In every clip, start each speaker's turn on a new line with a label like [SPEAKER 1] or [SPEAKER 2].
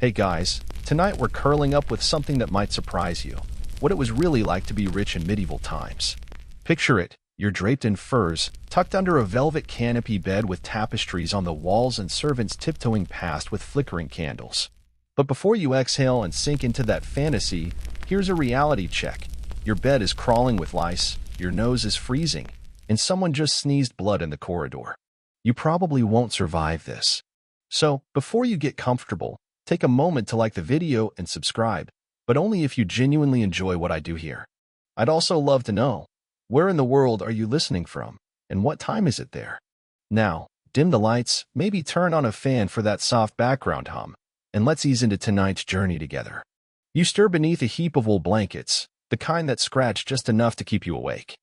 [SPEAKER 1] Hey guys, tonight we're curling up with something that might surprise you. What it was really like to be rich in medieval times. Picture it, you're draped in furs, tucked under a velvet canopy bed with tapestries on the walls and servants tiptoeing past with flickering candles. But before you exhale and sink into that fantasy, here's a reality check. Your bed is crawling with lice, your nose is freezing, and someone just sneezed blood in the corridor. You probably won't survive this. So, before you get comfortable, take a moment to like the video and subscribe, but only if you genuinely enjoy what I do here. I'd also love to know, where in the world are you listening from, and what time is it there? Now, dim the lights, maybe turn on a fan for that soft background hum, and let's ease into tonight's journey together. You stir beneath a heap of wool blankets, the kind that scratch just enough to keep you awake.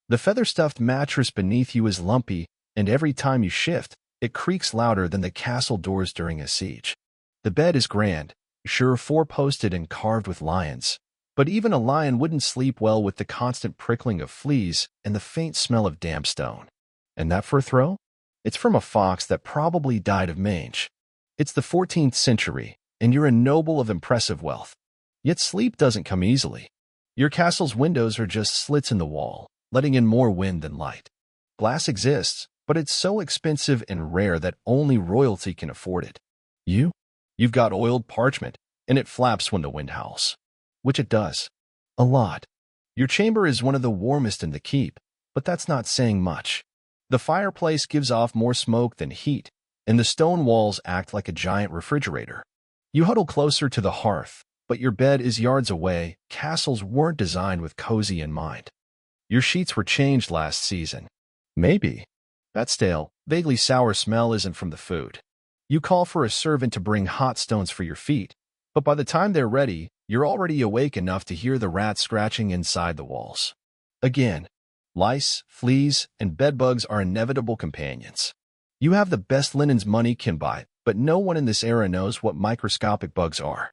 [SPEAKER 1] The feather-stuffed mattress beneath you is lumpy, and every time you shift, it creaks louder than the castle doors during a siege. The bed is grand, sure four-posted and carved with lions, but even a lion wouldn't sleep well with the constant prickling of fleas and the faint smell of damp stone. And that fur throw? It's from a fox that probably died of mange. It's the 14th century, and you're a noble of impressive wealth. Yet sleep doesn't come easily. Your castle's windows are just slits in the wall, letting in more wind than light. Glass exists, but it's so expensive and rare that only royalty can afford it. You've got oiled parchment, and it flaps when the wind howls. Which it does. A lot. Your chamber is one of the warmest in the keep, but that's not saying much. The fireplace gives off more smoke than heat, and the stone walls act like a giant refrigerator. You huddle closer to the hearth, but your bed is yards away. Castles weren't designed with cozy in mind. Your sheets were changed last season. Maybe. That stale, vaguely sour smell isn't from the food. You call for a servant to bring hot stones for your feet, but by the time they're ready, you're already awake enough to hear the rats scratching inside the walls. Again, lice, fleas, and bedbugs are inevitable companions. You have the best linens money can buy, but no one in this era knows what microscopic bugs are.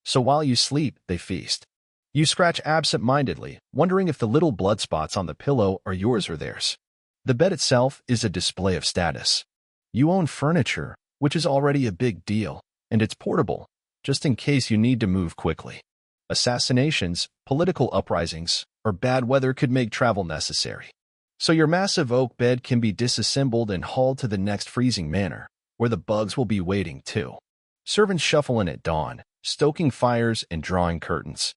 [SPEAKER 1] So while you sleep, they feast. You scratch absent-mindedly, wondering if the little blood spots on the pillow are yours or theirs. The bed itself is a display of status. You own furniture, which is already a big deal, and it's portable, just in case you need to move quickly. Assassinations, political uprisings, or bad weather could make travel necessary. So your massive oak bed can be disassembled and hauled to the next freezing manor, where the bugs will be waiting too. Servants shuffle in at dawn, stoking fires and drawing curtains.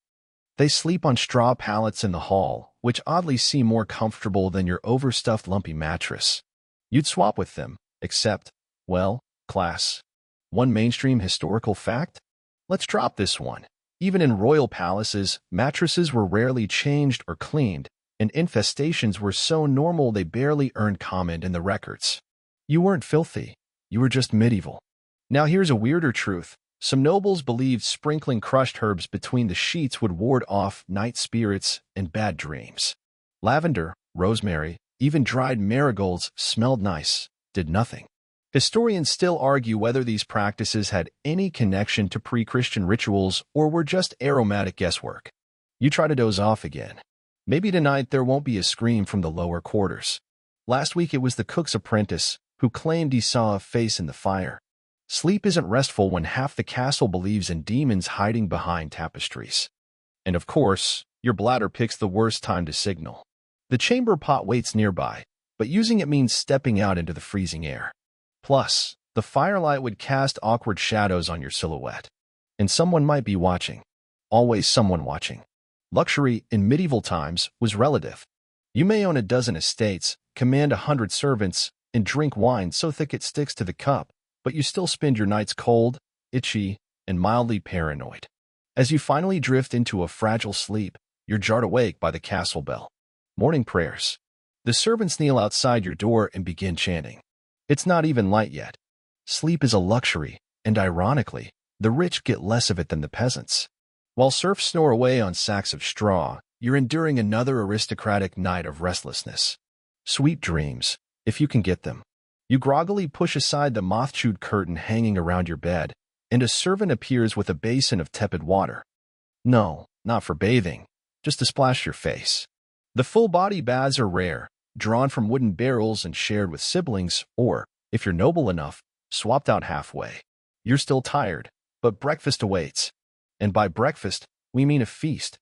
[SPEAKER 1] They sleep on straw pallets in the hall, which oddly seem more comfortable than your overstuffed lumpy mattress. You'd swap with them, except, well, class. One mainstream historical fact? Let's drop this one. Even in royal palaces, mattresses were rarely changed or cleaned, and infestations were so normal they barely earned comment in the records. You weren't filthy. You were just medieval. Now here's a weirder truth. Some nobles believed sprinkling crushed herbs between the sheets would ward off night spirits and bad dreams. Lavender, rosemary, even dried marigolds smelled nice, did nothing. Historians still argue whether these practices had any connection to pre-Christian rituals or were just aromatic guesswork. You try to doze off again. Maybe tonight there won't be a scream from the lower quarters. Last week it was the cook's apprentice who claimed he saw a face in the fire. Sleep isn't restful when half the castle believes in demons hiding behind tapestries. And of course, your bladder picks the worst time to signal. The chamber pot waits nearby, but using it means stepping out into the freezing air. Plus, the firelight would cast awkward shadows on your silhouette. And someone might be watching. Always someone watching. Luxury, in medieval times, was relative. You may own a dozen estates, command 100 servants, and drink wine so thick it sticks to the cup, but you still spend your nights cold, itchy, and mildly paranoid. As you finally drift into a fragile sleep, you're jarred awake by the castle bell. Morning prayers. The servants kneel outside your door and begin chanting. It's not even light yet. Sleep is a luxury, and ironically, the rich get less of it than the peasants. While serfs snore away on sacks of straw, you're enduring another aristocratic night of restlessness. Sweet dreams, if you can get them. You groggily push aside the moth-chewed curtain hanging around your bed, and a servant appears with a basin of tepid water. No, not for bathing, just to splash your face. The full-body baths are rare, drawn from wooden barrels and shared with siblings, or, if you're noble enough, swapped out halfway. You're still tired, But breakfast awaits. And by breakfast, we mean a feast.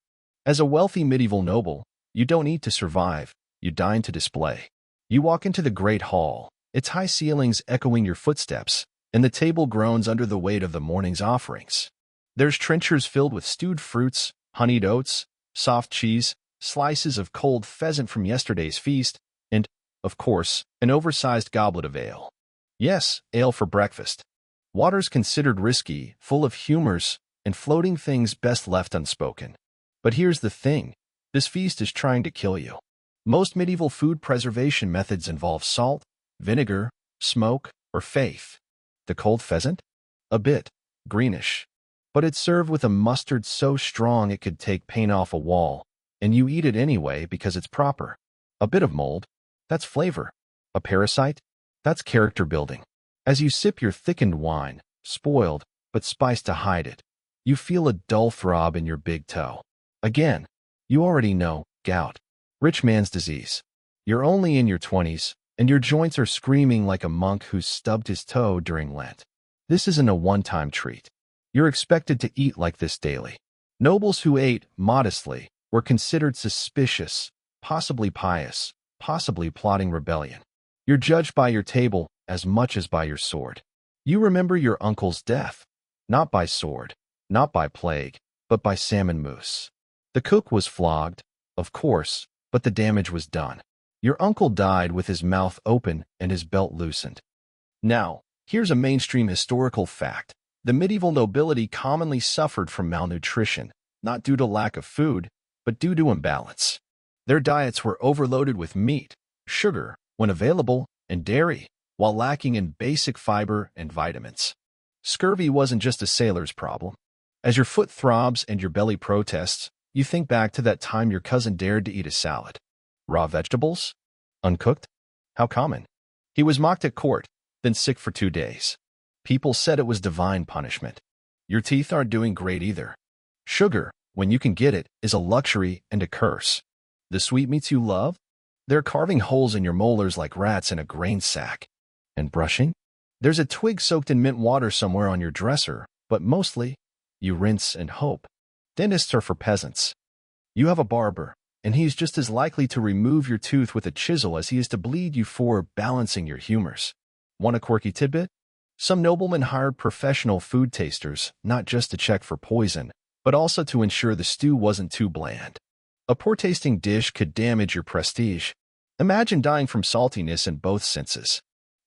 [SPEAKER 1] As a wealthy medieval noble, you don't eat to survive, you dine to display. You walk into the great hall, its high ceilings echoing your footsteps, and the table groans under the weight of the morning's offerings. There's trenchers filled with stewed fruits, honeyed oats, soft cheese, slices of cold pheasant from yesterday's feast, and, of course, an oversized goblet of ale. Yes, ale for breakfast. Water's considered risky, full of humors, and floating things best left unspoken. But here's the thing, this feast is trying to kill you. Most medieval food preservation methods involve salt, vinegar, smoke, or faith. The cold pheasant? A bit greenish. But it's served with a mustard so strong it could take paint off a wall, and you eat it anyway because it's proper. A bit of mold? That's flavor. A parasite? That's character building. As you sip your thickened wine, spoiled, but spiced to hide it, you feel a dull throb in your big toe. Again, you already know, gout. Rich man's disease. You're only in your 20s, and your joints are screaming like a monk who's stubbed his toe during Lent. This isn't a one-time treat. You're expected to eat like this daily. Nobles who ate modestly were considered suspicious, possibly pious, possibly plotting rebellion. You're judged by your table as much as by your sword. You remember your uncle's death, not by sword, not by plague, but by salmon mousse. The cook was flogged, of course, but the damage was done. Your uncle died with his mouth open and his belt loosened. Now, here's a mainstream historical fact. The medieval nobility commonly suffered from malnutrition, not due to lack of food, but due to imbalance. Their diets were overloaded with meat, sugar, when available, and dairy, while lacking in basic fiber and vitamins. Scurvy wasn't just a sailor's problem. As your foot throbs and your belly protests, you think back to that time your cousin dared to eat a salad. Raw vegetables? Uncooked? How common. He was mocked at court, then sick for 2 days. People said it was divine punishment. Your teeth aren't doing great either. Sugar, when you can get it, is a luxury and a curse. The sweetmeats you love? They're carving holes in your molars like rats in a grain sack. And brushing? There's a twig soaked in mint water somewhere on your dresser, but mostly, you rinse and hope. Dentists are for peasants. You have a barber, and he's just as likely to remove your tooth with a chisel as he is to bleed you for balancing your humors. Want a quirky tidbit? Some noblemen hired professional food tasters, not just to check for poison, but also to ensure the stew wasn't too bland. A poor-tasting dish could damage your prestige. Imagine dying from saltiness in both senses.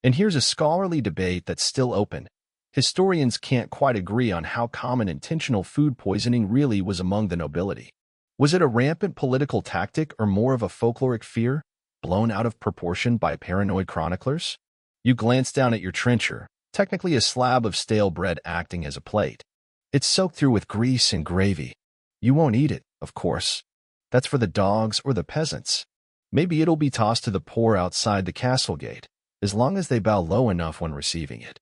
[SPEAKER 1] And here's a scholarly debate that's still open. Historians can't quite agree on how common intentional food poisoning really was among the nobility. Was it a rampant political tactic or more of a folkloric fear, blown out of proportion by paranoid chroniclers? You glance down at your trencher, technically a slab of stale bread acting as a plate. It's soaked through with grease and gravy. You won't eat it, of course. That's for the dogs or the peasants. Maybe it'll be tossed to the poor outside the castle gate, as long as they bow low enough when receiving it.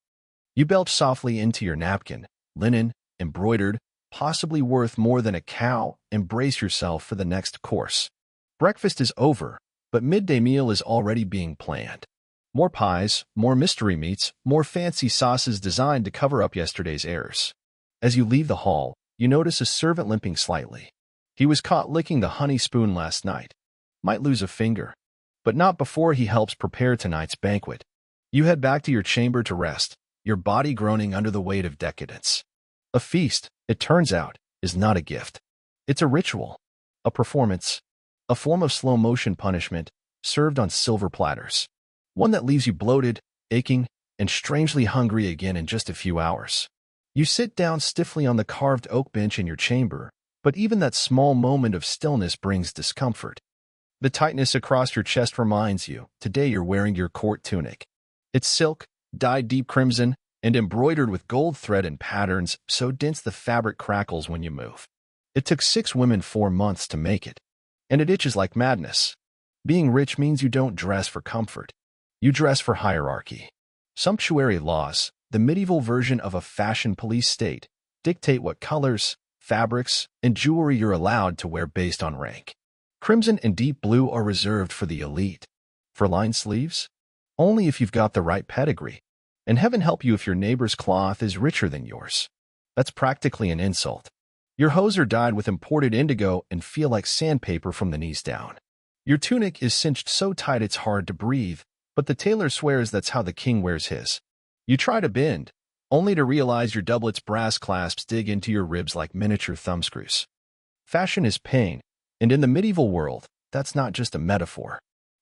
[SPEAKER 1] You belch softly into your napkin, linen, embroidered, possibly worth more than a cow, and brace yourself for the next course. Breakfast is over, but midday meal is already being planned. More pies, more mystery meats, more fancy sauces designed to cover up yesterday's errors. As you leave the hall, you notice a servant limping slightly. He was caught licking the honey spoon last night. Might lose a finger. But not before he helps prepare tonight's banquet. You head back to your chamber to rest, your body groaning under the weight of decadence. A feast, it turns out, is not a gift. It's a ritual, a performance, a form of slow-motion punishment served on silver platters. One that leaves you bloated, aching, and strangely hungry again in just a few hours. You sit down stiffly on the carved oak bench in your chamber, but even that small moment of stillness brings discomfort. The tightness across your chest reminds you, today you're wearing your court tunic. It's silk, dyed deep crimson, and embroidered with gold thread and patterns so dense the fabric crackles when you move. It took 6 women 4 months to make it, and it itches like madness. Being rich means you don't dress for comfort. You dress for hierarchy. Sumptuary laws, the medieval version of a fashion police state, dictate what colors, fabrics, and jewelry you're allowed to wear based on rank. Crimson and deep blue are reserved for the elite. For lined sleeves? Only if you've got the right pedigree. And heaven help you if your neighbor's cloth is richer than yours. That's practically an insult. Your hose are dyed with imported indigo and feel like sandpaper from the knees down. Your tunic is cinched so tight it's hard to breathe, but the tailor swears that's how the king wears his. You try to bend, only to realize your doublet's brass clasps dig into your ribs like miniature thumbscrews. Fashion is pain, and in the medieval world, that's not just a metaphor.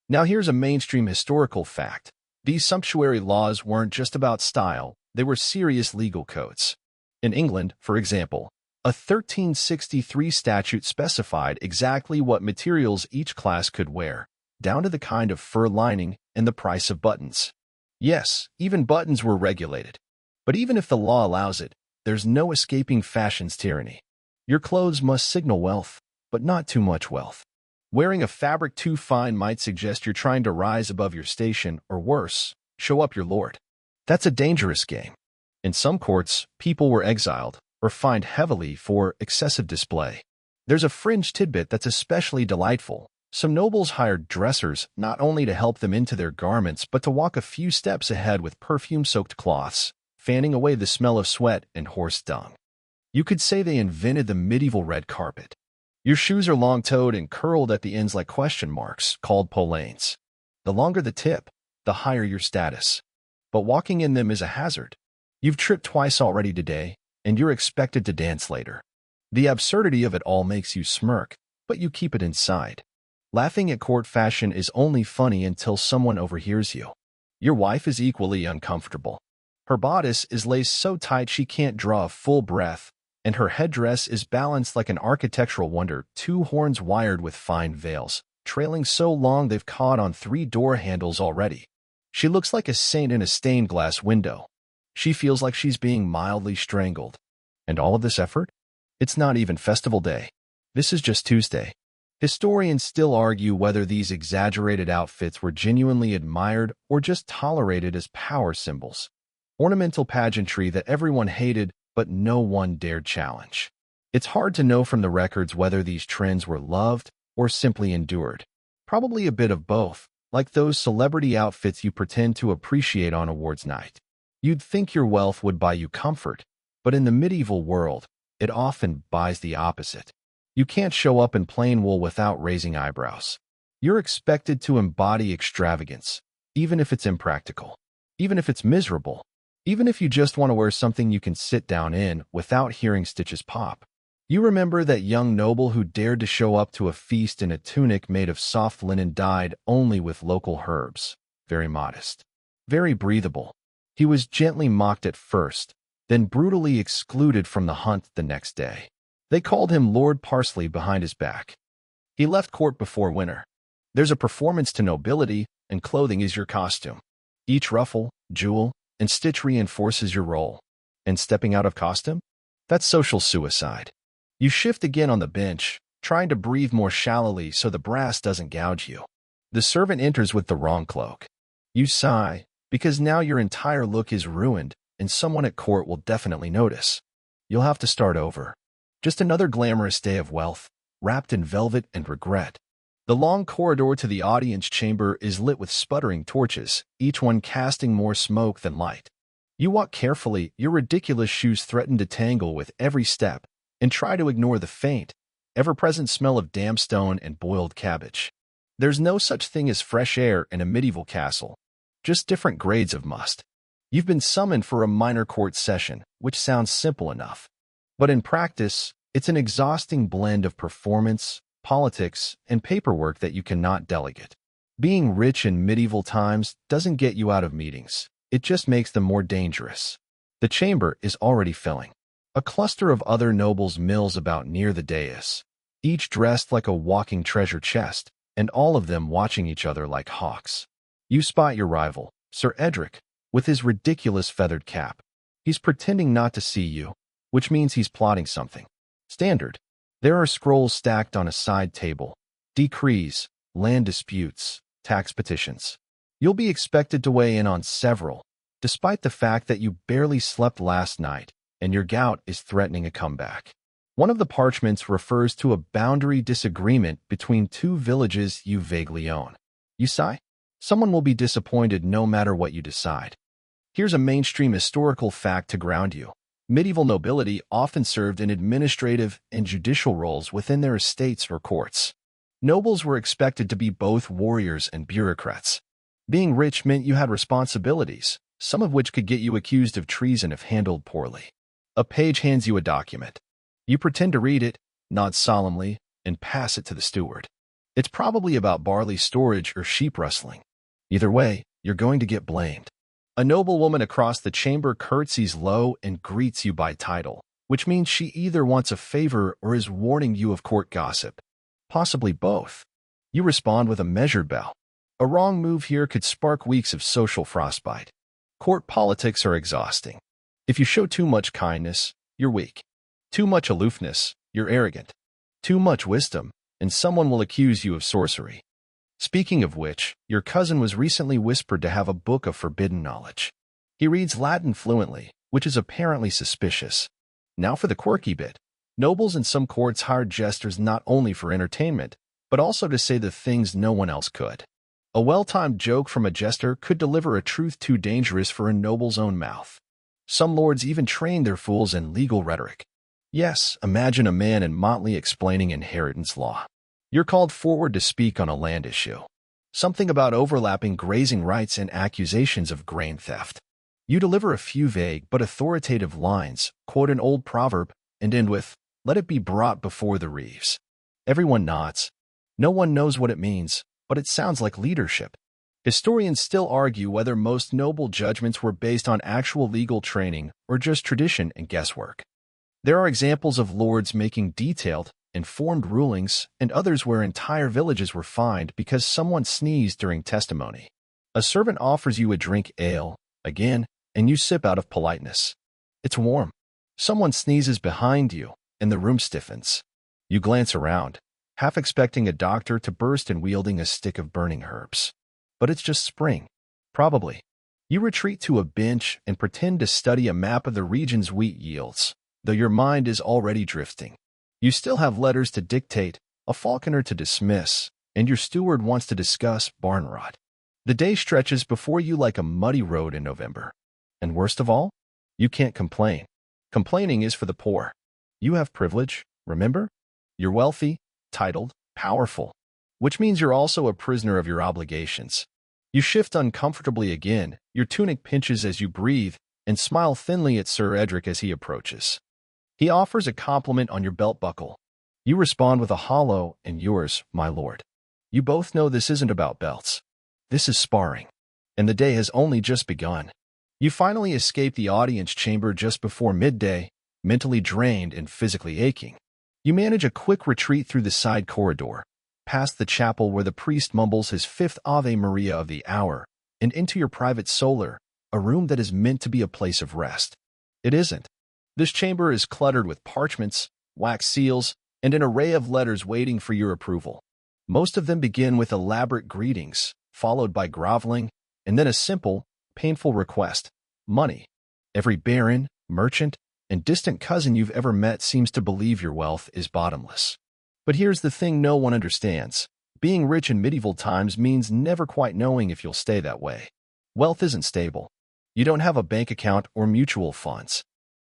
[SPEAKER 1] Now here's a mainstream historical fact. These sumptuary laws weren't just about style, they were serious legal codes. In England, for example, a 1363 statute specified exactly what materials each class could wear, down to the kind of fur lining and the price of buttons. Yes, even buttons were regulated. But even if the law allows it, there's no escaping fashion's tyranny. Your clothes must signal wealth, but not too much wealth. Wearing a fabric too fine might suggest you're trying to rise above your station, or worse, show up your lord. That's a dangerous game. In some courts, people were exiled or fined heavily for excessive display. There's a fringe tidbit that's especially delightful. Some nobles hired dressers not only to help them into their garments, but to walk a few steps ahead with perfume-soaked cloths, fanning away the smell of sweat and horse dung. You could say they invented the medieval red carpet. Your shoes are long-toed and curled at the ends like question marks, called polanes. The longer the tip, the higher your status. But walking in them is a hazard. You've tripped twice already today, and you're expected to dance later. The absurdity of it all makes you smirk, but you keep it inside. Laughing at court fashion is only funny until someone overhears you. Your wife is equally uncomfortable. Her bodice is laced so tight she can't draw a full breath, and her headdress is balanced like an architectural wonder, two horns wired with fine veils, trailing so long they've caught on 3 door handles already. She looks like a saint in a stained glass window. She feels like she's being mildly strangled. And all of this effort? It's not even festival day. This is just Tuesday. Historians still argue whether these exaggerated outfits were genuinely admired or just tolerated as power symbols. Ornamental pageantry that everyone hated but no one dared challenge. It's hard to know from the records whether these trends were loved or simply endured. Probably a bit of both, like those celebrity outfits you pretend to appreciate on awards night. You'd think your wealth would buy you comfort, but in the medieval world, it often buys the opposite. You can't show up in plain wool without raising eyebrows. You're expected to embody extravagance, even if it's impractical, even if it's miserable, even if you just want to wear something you can sit down in without hearing stitches pop. You remember that young noble who dared to show up to a feast in a tunic made of soft linen dyed only with local herbs. Very modest. Very breathable. He was gently mocked at first, then brutally excluded from the hunt the next day. They called him Lord Parsley behind his back. He left court before winter. There's a performance to nobility, and clothing is your costume. Each ruffle, jewel, and stitch reinforces your role. And stepping out of costume? That's social suicide. You shift again on the bench, trying to breathe more shallowly so the brass doesn't gouge you. The servant enters with the wrong cloak. You sigh, because now your entire look is ruined, and someone at court will definitely notice. You'll have to start over. Just another glamorous day of wealth, wrapped in velvet and regret. The long corridor to the audience chamber is lit with sputtering torches, each one casting more smoke than light. You walk carefully, your ridiculous shoes threaten to tangle with every step, and try to ignore the faint, ever-present smell of damp stone and boiled cabbage. There's no such thing as fresh air in a medieval castle, just different grades of must. You've been summoned for a minor court session, which sounds simple enough. But in practice, it's an exhausting blend of performance, politics, and paperwork that you cannot delegate. Being rich in medieval times doesn't get you out of meetings. It just makes them more dangerous. The chamber is already filling. A cluster of other nobles mills about near the dais, each dressed like a walking treasure chest, and all of them watching each other like hawks. You spot your rival, Sir Edric, with his ridiculous feathered cap. He's pretending not to see you, which means he's plotting something. Standard. There are scrolls stacked on a side table. Decrees, land disputes, tax petitions. You'll be expected to weigh in on several, despite the fact that you barely slept last night and your gout is threatening a comeback. One of the parchments refers to a boundary disagreement between 2 villages you vaguely own. You sigh? Someone will be disappointed no matter what you decide. Here's a mainstream historical fact to ground you. Medieval nobility often served in administrative and judicial roles within their estates or courts. Nobles were expected to be both warriors and bureaucrats. Being rich meant you had responsibilities, some of which could get you accused of treason if handled poorly. A page hands you a document. You pretend to read it, nod solemnly, and pass it to the steward. It's probably about barley storage or sheep rustling. Either way, you're going to get blamed. A noblewoman across the chamber curtsies low and greets you by title, which means she either wants a favor or is warning you of court gossip. Possibly both. You respond with a measured bow. A wrong move here could spark weeks of social frostbite. Court politics are exhausting. If you show too much kindness, you're weak. Too much aloofness, you're arrogant. Too much wisdom, and someone will accuse you of sorcery. Speaking of which, your cousin was recently whispered to have a book of forbidden knowledge. He reads Latin fluently, which is apparently suspicious. Now for the quirky bit. Nobles in some courts hired jesters not only for entertainment, but also to say the things no one else could. A well-timed joke from a jester could deliver a truth too dangerous for a noble's own mouth. Some lords even trained their fools in legal rhetoric. Yes, imagine a man in motley explaining inheritance law. You're called forward to speak on a land issue. Something about overlapping grazing rights and accusations of grain theft. You deliver a few vague but authoritative lines, quote an old proverb, and end with, "Let it be brought before the reeves." Everyone nods. No one knows what it means, but it sounds like leadership. Historians still argue whether most noble judgments were based on actual legal training or just tradition and guesswork. There are examples of lords making detailed, informed rulings, and others where entire villages were fined because someone sneezed during testimony. A servant offers you a drink ale, again, and you sip out of politeness. It's warm. Someone sneezes behind you, and the room stiffens. You glance around, half expecting a doctor to burst in wielding a stick of burning herbs. But it's just spring. Probably. You retreat to a bench and pretend to study a map of the region's wheat yields, though your mind is already drifting. You still have letters to dictate, a falconer to dismiss, and your steward wants to discuss barn rot. The day stretches before you like a muddy road in November. And worst of all, you can't complain. Complaining is for the poor. You have privilege, remember? You're wealthy, titled, powerful, which means you're also a prisoner of your obligations. You shift uncomfortably again, your tunic pinches as you breathe, and smile thinly at Sir Edric as he approaches. He offers a compliment on your belt buckle. You respond with a hollow, "And yours, my lord." You both know this isn't about belts. This is sparring. And the day has only just begun. You finally escape the audience chamber just before midday, mentally drained and physically aching. You manage a quick retreat through the side corridor, past the chapel where the priest mumbles his fifth Ave Maria of the hour, and into your private solar, a room that is meant to be a place of rest. It isn't. This chamber is cluttered with parchments, wax seals, and an array of letters waiting for your approval. Most of them begin with elaborate greetings, followed by groveling, and then a simple, painful request: money. Every baron, merchant, and distant cousin you've ever met seems to believe your wealth is bottomless. But here's the thing no one understands. Being rich in medieval times means never quite knowing if you'll stay that way. Wealth isn't stable. You don't have a bank account or mutual funds.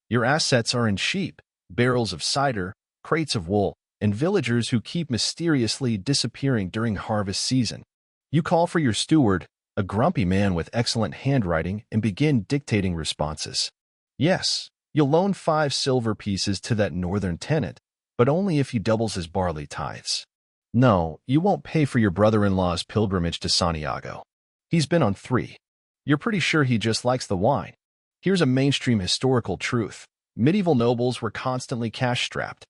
[SPEAKER 1] Your assets are in sheep, barrels of cider, crates of wool, and villagers who keep mysteriously disappearing during harvest season. You call for your steward, a grumpy man with excellent handwriting, and begin dictating responses. Yes, you'll loan 5 silver pieces to that northern tenant, but only if he doubles his barley tithes. No, you won't pay for your brother-in-law's pilgrimage to Santiago. He's been on 3. You're pretty sure he just likes the wine. Here's a mainstream historical truth. Medieval nobles were constantly cash-strapped.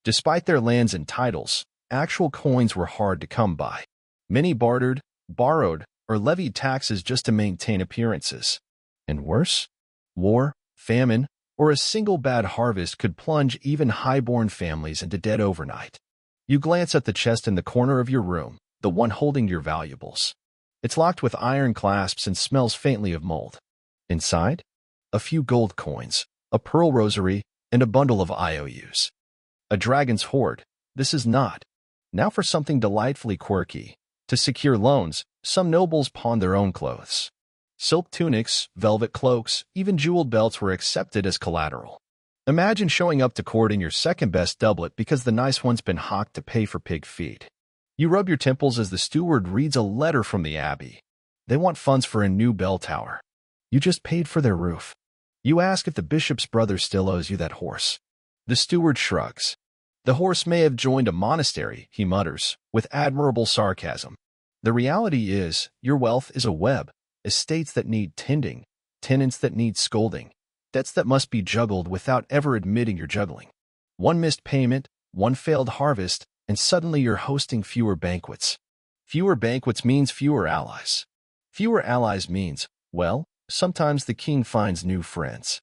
[SPEAKER 1] Despite their lands and titles, actual coins were hard to come by. Many bartered, borrowed, or levied taxes just to maintain appearances. And worse, war, famine, or a single bad harvest could plunge even high-born families into debt overnight. You glance at the chest in the corner of your room, the one holding your valuables. It's locked with iron clasps and smells faintly of mold. Inside, a few gold coins, a pearl rosary, and a bundle of IOUs. A dragon's hoard. This is not. Now for something delightfully quirky. To secure loans, some nobles pawned their own clothes. Silk tunics, velvet cloaks, even jeweled belts were accepted as collateral. Imagine showing up to court in your second-best doublet because the nice one's been hocked to pay for pig feet. You rub your temples as the steward reads a letter from the abbey. They want funds for a new bell tower. You just paid for their roof. You ask if the bishop's brother still owes you that horse. The steward shrugs. The horse may have joined a monastery, he mutters, with admirable sarcasm. The reality is, your wealth is a web, estates that need tending, tenants that need scolding, debts that must be juggled without ever admitting you're juggling. One missed payment, one failed harvest, and suddenly you're hosting fewer banquets. Fewer banquets means fewer allies. Fewer allies means, well, sometimes the king finds new friends.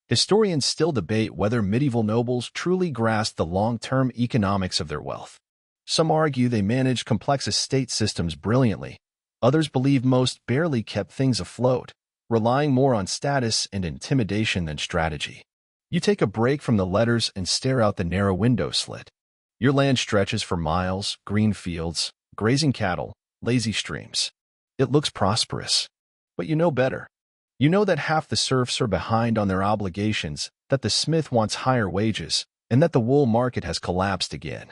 [SPEAKER 1] Historians still debate whether medieval nobles truly grasped the long-term economics of their wealth. Some argue they managed complex estate systems brilliantly. Others believe most barely kept things afloat, relying more on status and intimidation than strategy. You take a break from the letters and stare out the narrow window slit. Your land stretches for miles, green fields, grazing cattle, lazy streams. It looks prosperous. But you know better. You know that half the serfs are behind on their obligations, that the smith wants higher wages, and that the wool market has collapsed again.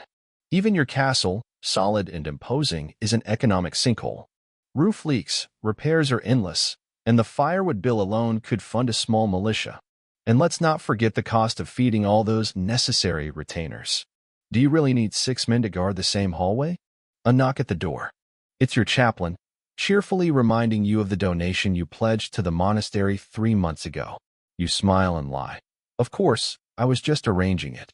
[SPEAKER 1] Even your castle, solid and imposing, is an economic sinkhole. Roof leaks, repairs are endless, and the firewood bill alone could fund a small militia. And let's not forget the cost of feeding all those necessary retainers. Do you really need 6 men to guard the same hallway? A knock at the door. It's your chaplain, cheerfully reminding you of the donation you pledged to the monastery 3 months ago. You smile and lie. Of course, I was just arranging it.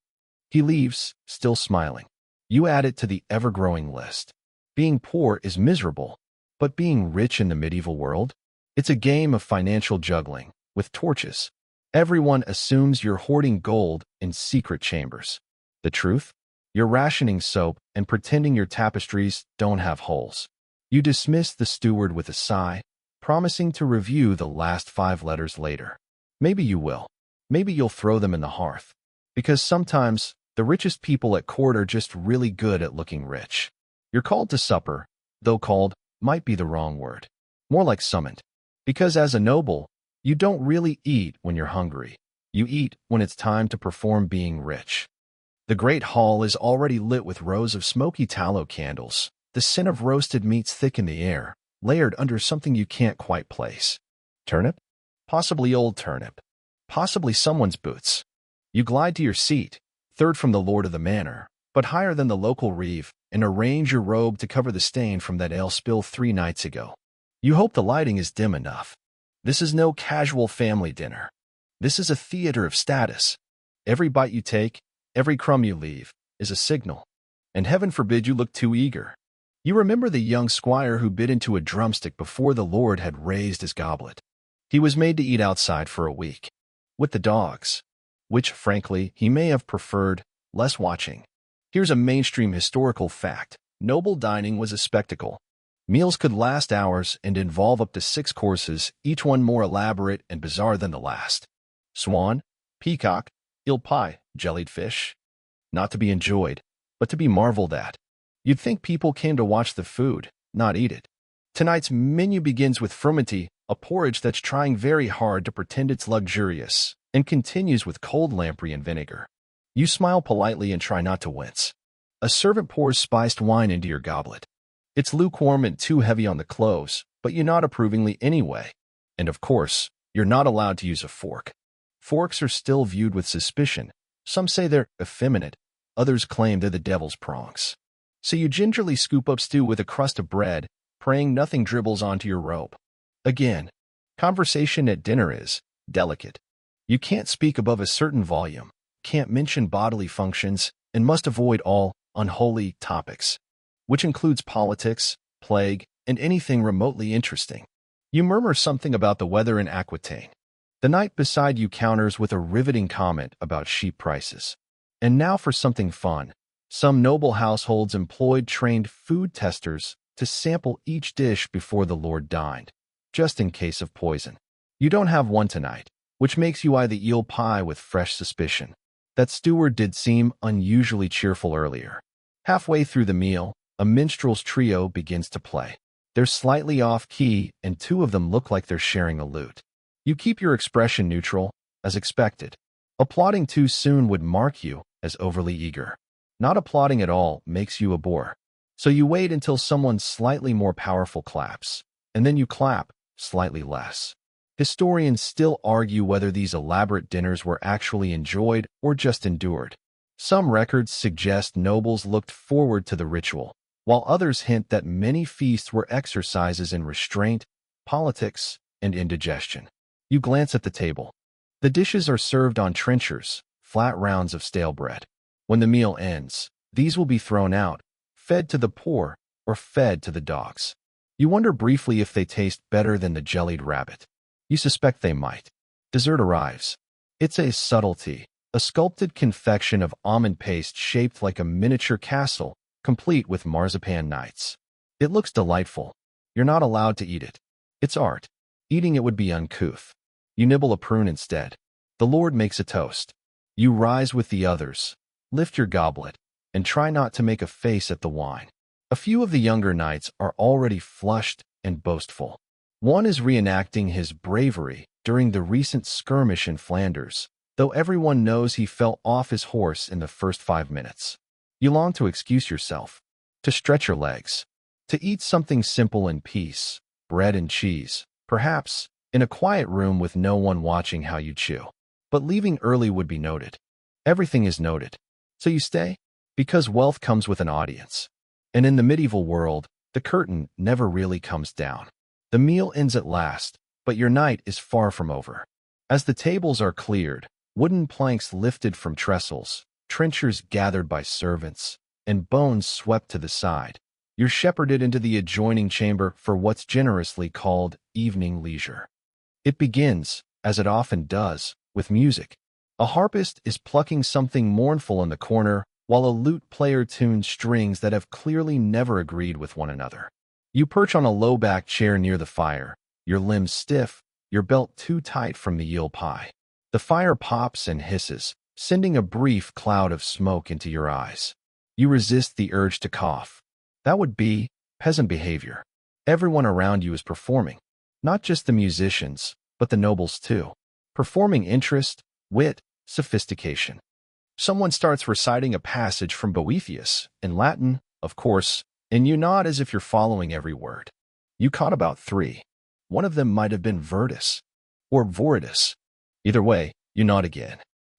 [SPEAKER 1] He leaves, still smiling. You add it to the ever-growing list. Being poor is miserable, but being rich in the medieval world? It's a game of financial juggling, with torches. Everyone assumes you're hoarding gold in secret chambers. The truth? You're rationing soap and pretending your tapestries don't have holes. You dismiss the steward with a sigh, promising to review the last 5 letters later. Maybe you will. Maybe you'll throw them in the hearth. Because sometimes, the richest people at court are just really good at looking rich. You're called to supper, though called might be the wrong word. More like summoned. Because as a noble, you don't really eat when you're hungry. You eat when it's time to perform being rich. The great hall is already lit with rows of smoky tallow candles. The scent of roasted meats thick in the air, layered under something you can't quite place. Turnip? Possibly old turnip. Possibly someone's boots. You glide to your seat, third from the lord of the manor, but higher than the local reeve, and arrange your robe to cover the stain from that ale spill 3 nights ago. You hope the lighting is dim enough. This is no casual family dinner. This is a theater of status. Every bite you take, every crumb you leave, is a signal. And heaven forbid you look too eager. You remember the young squire who bit into a drumstick before the lord had raised his goblet. He was made to eat outside for a week. With the dogs. Which, frankly, he may have preferred, less watching. Here's a mainstream historical fact. Noble dining was a spectacle. Meals could last hours and involve up to 6 courses, each one more elaborate and bizarre than the last. Swan, peacock, eel pie, jellied fish. Not to be enjoyed, but to be marveled at. You'd think people came to watch the food, not eat it. Tonight's menu begins with frumenty, a porridge that's trying very hard to pretend it's luxurious, and continues with cold lamprey and vinegar. You smile politely and try not to wince. A servant pours spiced wine into your goblet. It's lukewarm and too heavy on the cloves, but you nod approvingly anyway. And of course, you're not allowed to use a fork. Forks are still viewed with suspicion. Some say they're effeminate. Others claim they're the devil's prongs. So you gingerly scoop up stew with a crust of bread, praying nothing dribbles onto your robe. Again, conversation at dinner is delicate. You can't speak above a certain volume, can't mention bodily functions, and must avoid all unholy topics, which includes politics, plague, and anything remotely interesting. You murmur something about the weather in Aquitaine. The knight beside you counters with a riveting comment about sheep prices. And now for something fun. Some noble households employed trained food testers to sample each dish before the lord dined, just in case of poison. You don't have one tonight, which makes you eye the eel pie with fresh suspicion. That steward did seem unusually cheerful earlier. Halfway through the meal, a minstrel's trio begins to play. They're slightly off-key, and 2 of them look like they're sharing a lute. You keep your expression neutral, as expected. Applauding too soon would mark you as overly eager. Not applauding at all makes you a bore. So you wait until someone slightly more powerful claps, and then you clap slightly less. Historians still argue whether these elaborate dinners were actually enjoyed or just endured. Some records suggest nobles looked forward to the ritual, while others hint that many feasts were exercises in restraint, politics, and indigestion. You glance at the table. The dishes are served on trenchers, flat rounds of stale bread. When the meal ends, these will be thrown out, fed to the poor, or fed to the dogs. You wonder briefly if they taste better than the jellied rabbit. You suspect they might. Dessert arrives. It's a subtlety, a sculpted confection of almond paste shaped like a miniature castle, complete with marzipan knights. It looks delightful. You're not allowed to eat it. It's art. Eating it would be uncouth. You nibble a prune instead. The Lord makes a toast. You rise with the others, lift your goblet, and try not to make a face at the wine. A few of the younger knights are already flushed and boastful. One is reenacting his bravery during the recent skirmish in Flanders, though everyone knows he fell off his horse in the first 5 minutes. You long to excuse yourself, to stretch your legs, to eat something simple in peace, bread and cheese, perhaps, in a quiet room with no one watching how you chew. But leaving early would be noted. Everything is noted. So you stay? Because wealth comes with an audience. And in the medieval world, the curtain never really comes down. The meal ends at last, but your night is far from over. As the tables are cleared, wooden planks lifted from trestles, trenchers gathered by servants, and bones swept to the side, you're shepherded into the adjoining chamber for what's generously called evening leisure. It begins, as it often does, with music. A harpist is plucking something mournful in the corner, while a lute player tunes strings that have clearly never agreed with one another. You perch on a low-backed chair near the fire, your limbs stiff, your belt too tight from the eel pie. The fire pops and hisses, sending a brief cloud of smoke into your eyes. You resist the urge to cough. That would be peasant behavior. Everyone around you is performing. Not just the musicians, but the nobles too. Performing interest, wit, sophistication. Someone starts reciting a passage from Boethius, in Latin, of course, and you nod as if you're following every word. You caught about 3. One of them might have been Virtus, or Voridus. Either way, you nod again.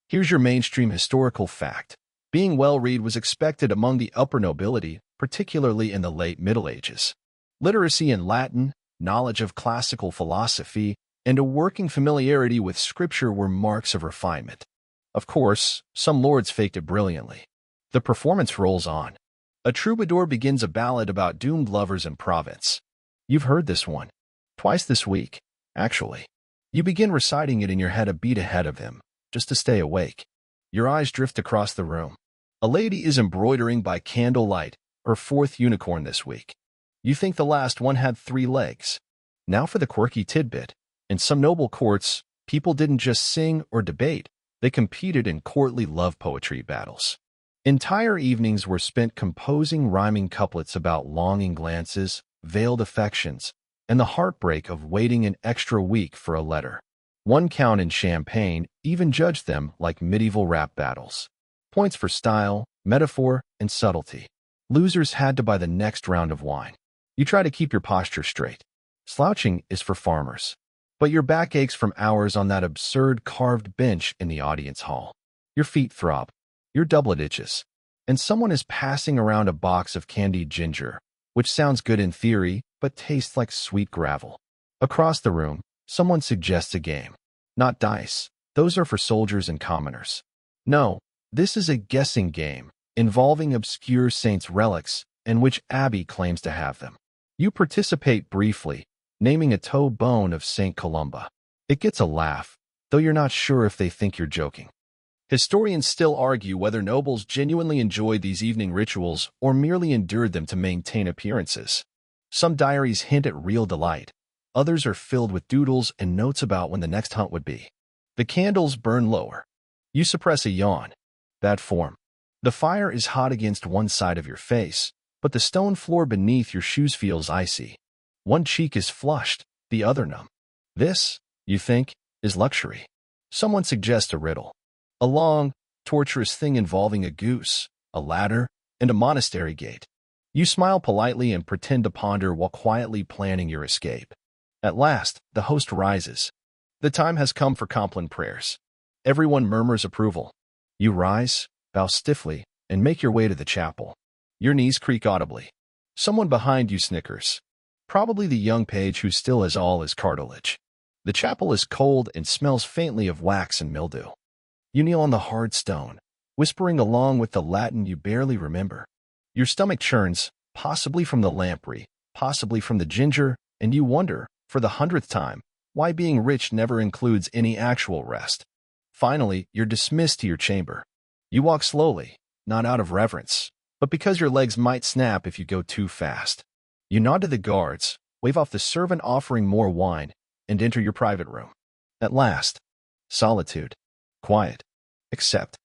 [SPEAKER 1] Here's your mainstream historical fact. Being well-read was expected among the upper nobility, particularly in the late Middle Ages. Literacy in Latin, knowledge of classical philosophy, and a working familiarity with scripture were marks of refinement. Of course, some lords faked it brilliantly. The performance rolls on. A troubadour begins a ballad about doomed lovers in Provence. You've heard this one. Twice this week, actually. You begin reciting it in your head a beat ahead of him, just to stay awake. Your eyes drift across the room. A lady is embroidering by candlelight, her 4th unicorn this week. You think the last one had 3 legs. Now for the quirky tidbit. In some noble courts, people didn't just sing or debate, they competed in courtly love poetry battles. Entire evenings were spent composing rhyming couplets about longing glances, veiled affections, and the heartbreak of waiting an extra week for a letter. One count in Champagne even judged them like medieval rap battles. Points for style, metaphor, and subtlety. Losers had to buy the next round of wine. You try to keep your posture straight. Slouching is for farmers. But your back aches from hours on that absurd carved bench in the audience hall. Your feet throb. Your doublet itches. And someone is passing around a box of candied ginger, which sounds good in theory, but tastes like sweet gravel. Across the room, someone suggests a game. Not dice. Those are for soldiers and commoners. No, this is a guessing game, involving obscure saints' relics, and which abbey claims to have them. You participate briefly, naming a toe bone of St. Columba. It gets a laugh, though you're not sure if they think you're joking. Historians still argue whether nobles genuinely enjoyed these evening rituals or merely endured them to maintain appearances. Some diaries hint at real delight. Others are filled with doodles and notes about when the next hunt would be. The candles burn lower. You suppress a yawn. Bad form. The fire is hot against one side of your face, but the stone floor beneath your shoes feels icy. One cheek is flushed, the other numb. This, you think, is luxury. Someone suggests a riddle. A long, torturous thing involving a goose, a ladder, and a monastery gate. You smile politely and pretend to ponder while quietly planning your escape. At last, the host rises. The time has come for compline prayers. Everyone murmurs approval. You rise, bow stiffly, and make your way to the chapel. Your knees creak audibly. Someone behind you snickers. Probably the young page who still has all his cartilage. The chapel is cold and smells faintly of wax and mildew. You kneel on the hard stone, whispering along with the Latin you barely remember. Your stomach churns, possibly from the lamprey, possibly from the ginger, and you wonder, for the 100th time, why being rich never includes any actual rest. Finally, you're dismissed to your chamber. You walk slowly, not out of reverence, but because your legs might snap if you go too fast. You nod to the guards, wave off the servant offering more wine, and enter your private room. At last, solitude, quiet, except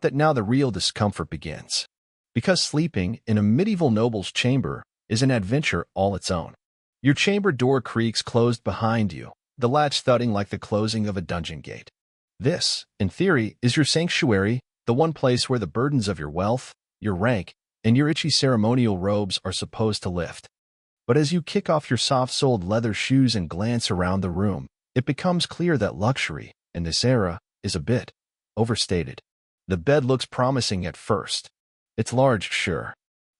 [SPEAKER 1] that now the real discomfort begins. Because sleeping in a medieval noble's chamber is an adventure all its own. Your chamber door creaks closed behind you, the latch thudding like the closing of a dungeon gate. This, in theory, is your sanctuary, the one place where the burdens of your wealth, your rank, and your itchy ceremonial robes are supposed to lift. But as you kick off your soft-soled leather shoes and glance around the room, it becomes clear that luxury, in this era, is a bit overstated. The bed looks promising at first. It's large, sure.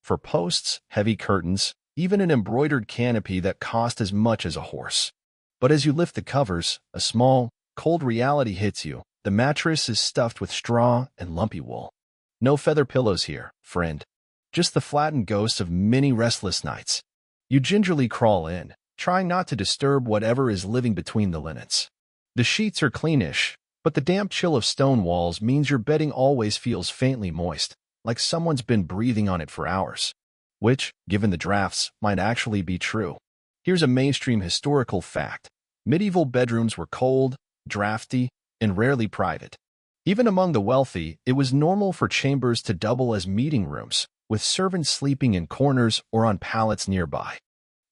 [SPEAKER 1] For posts, heavy curtains, even an embroidered canopy that cost as much as a horse. But as you lift the covers, a small, cold reality hits you. The mattress is stuffed with straw and lumpy wool. No feather pillows here, friend. Just the flattened ghosts of many restless nights. You gingerly crawl in, trying not to disturb whatever is living between the linens. The sheets are cleanish, but the damp chill of stone walls means your bedding always feels faintly moist, like someone's been breathing on it for hours. Which, given the drafts, might actually be true. Here's a mainstream historical fact. Medieval bedrooms were cold, drafty, and rarely private. Even among the wealthy, it was normal for chambers to double as meeting rooms, with servants sleeping in corners or on pallets nearby.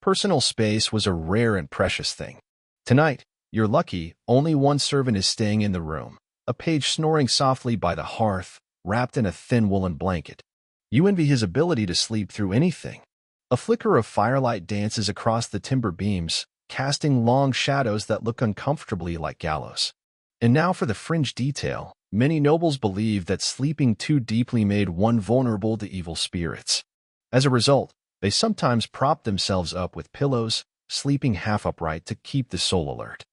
[SPEAKER 1] Personal space was a rare and precious thing. Tonight, you're lucky only one servant is staying in the room, a page snoring softly by the hearth, wrapped in a thin woolen blanket. You envy his ability to sleep through anything. A flicker of firelight dances across the timber beams, casting long shadows that look uncomfortably like gallows. And now for the fringe detail. Many nobles believed that sleeping too deeply made one vulnerable to evil spirits. As a result, they sometimes propped themselves up with pillows, sleeping half upright to keep the soul alert.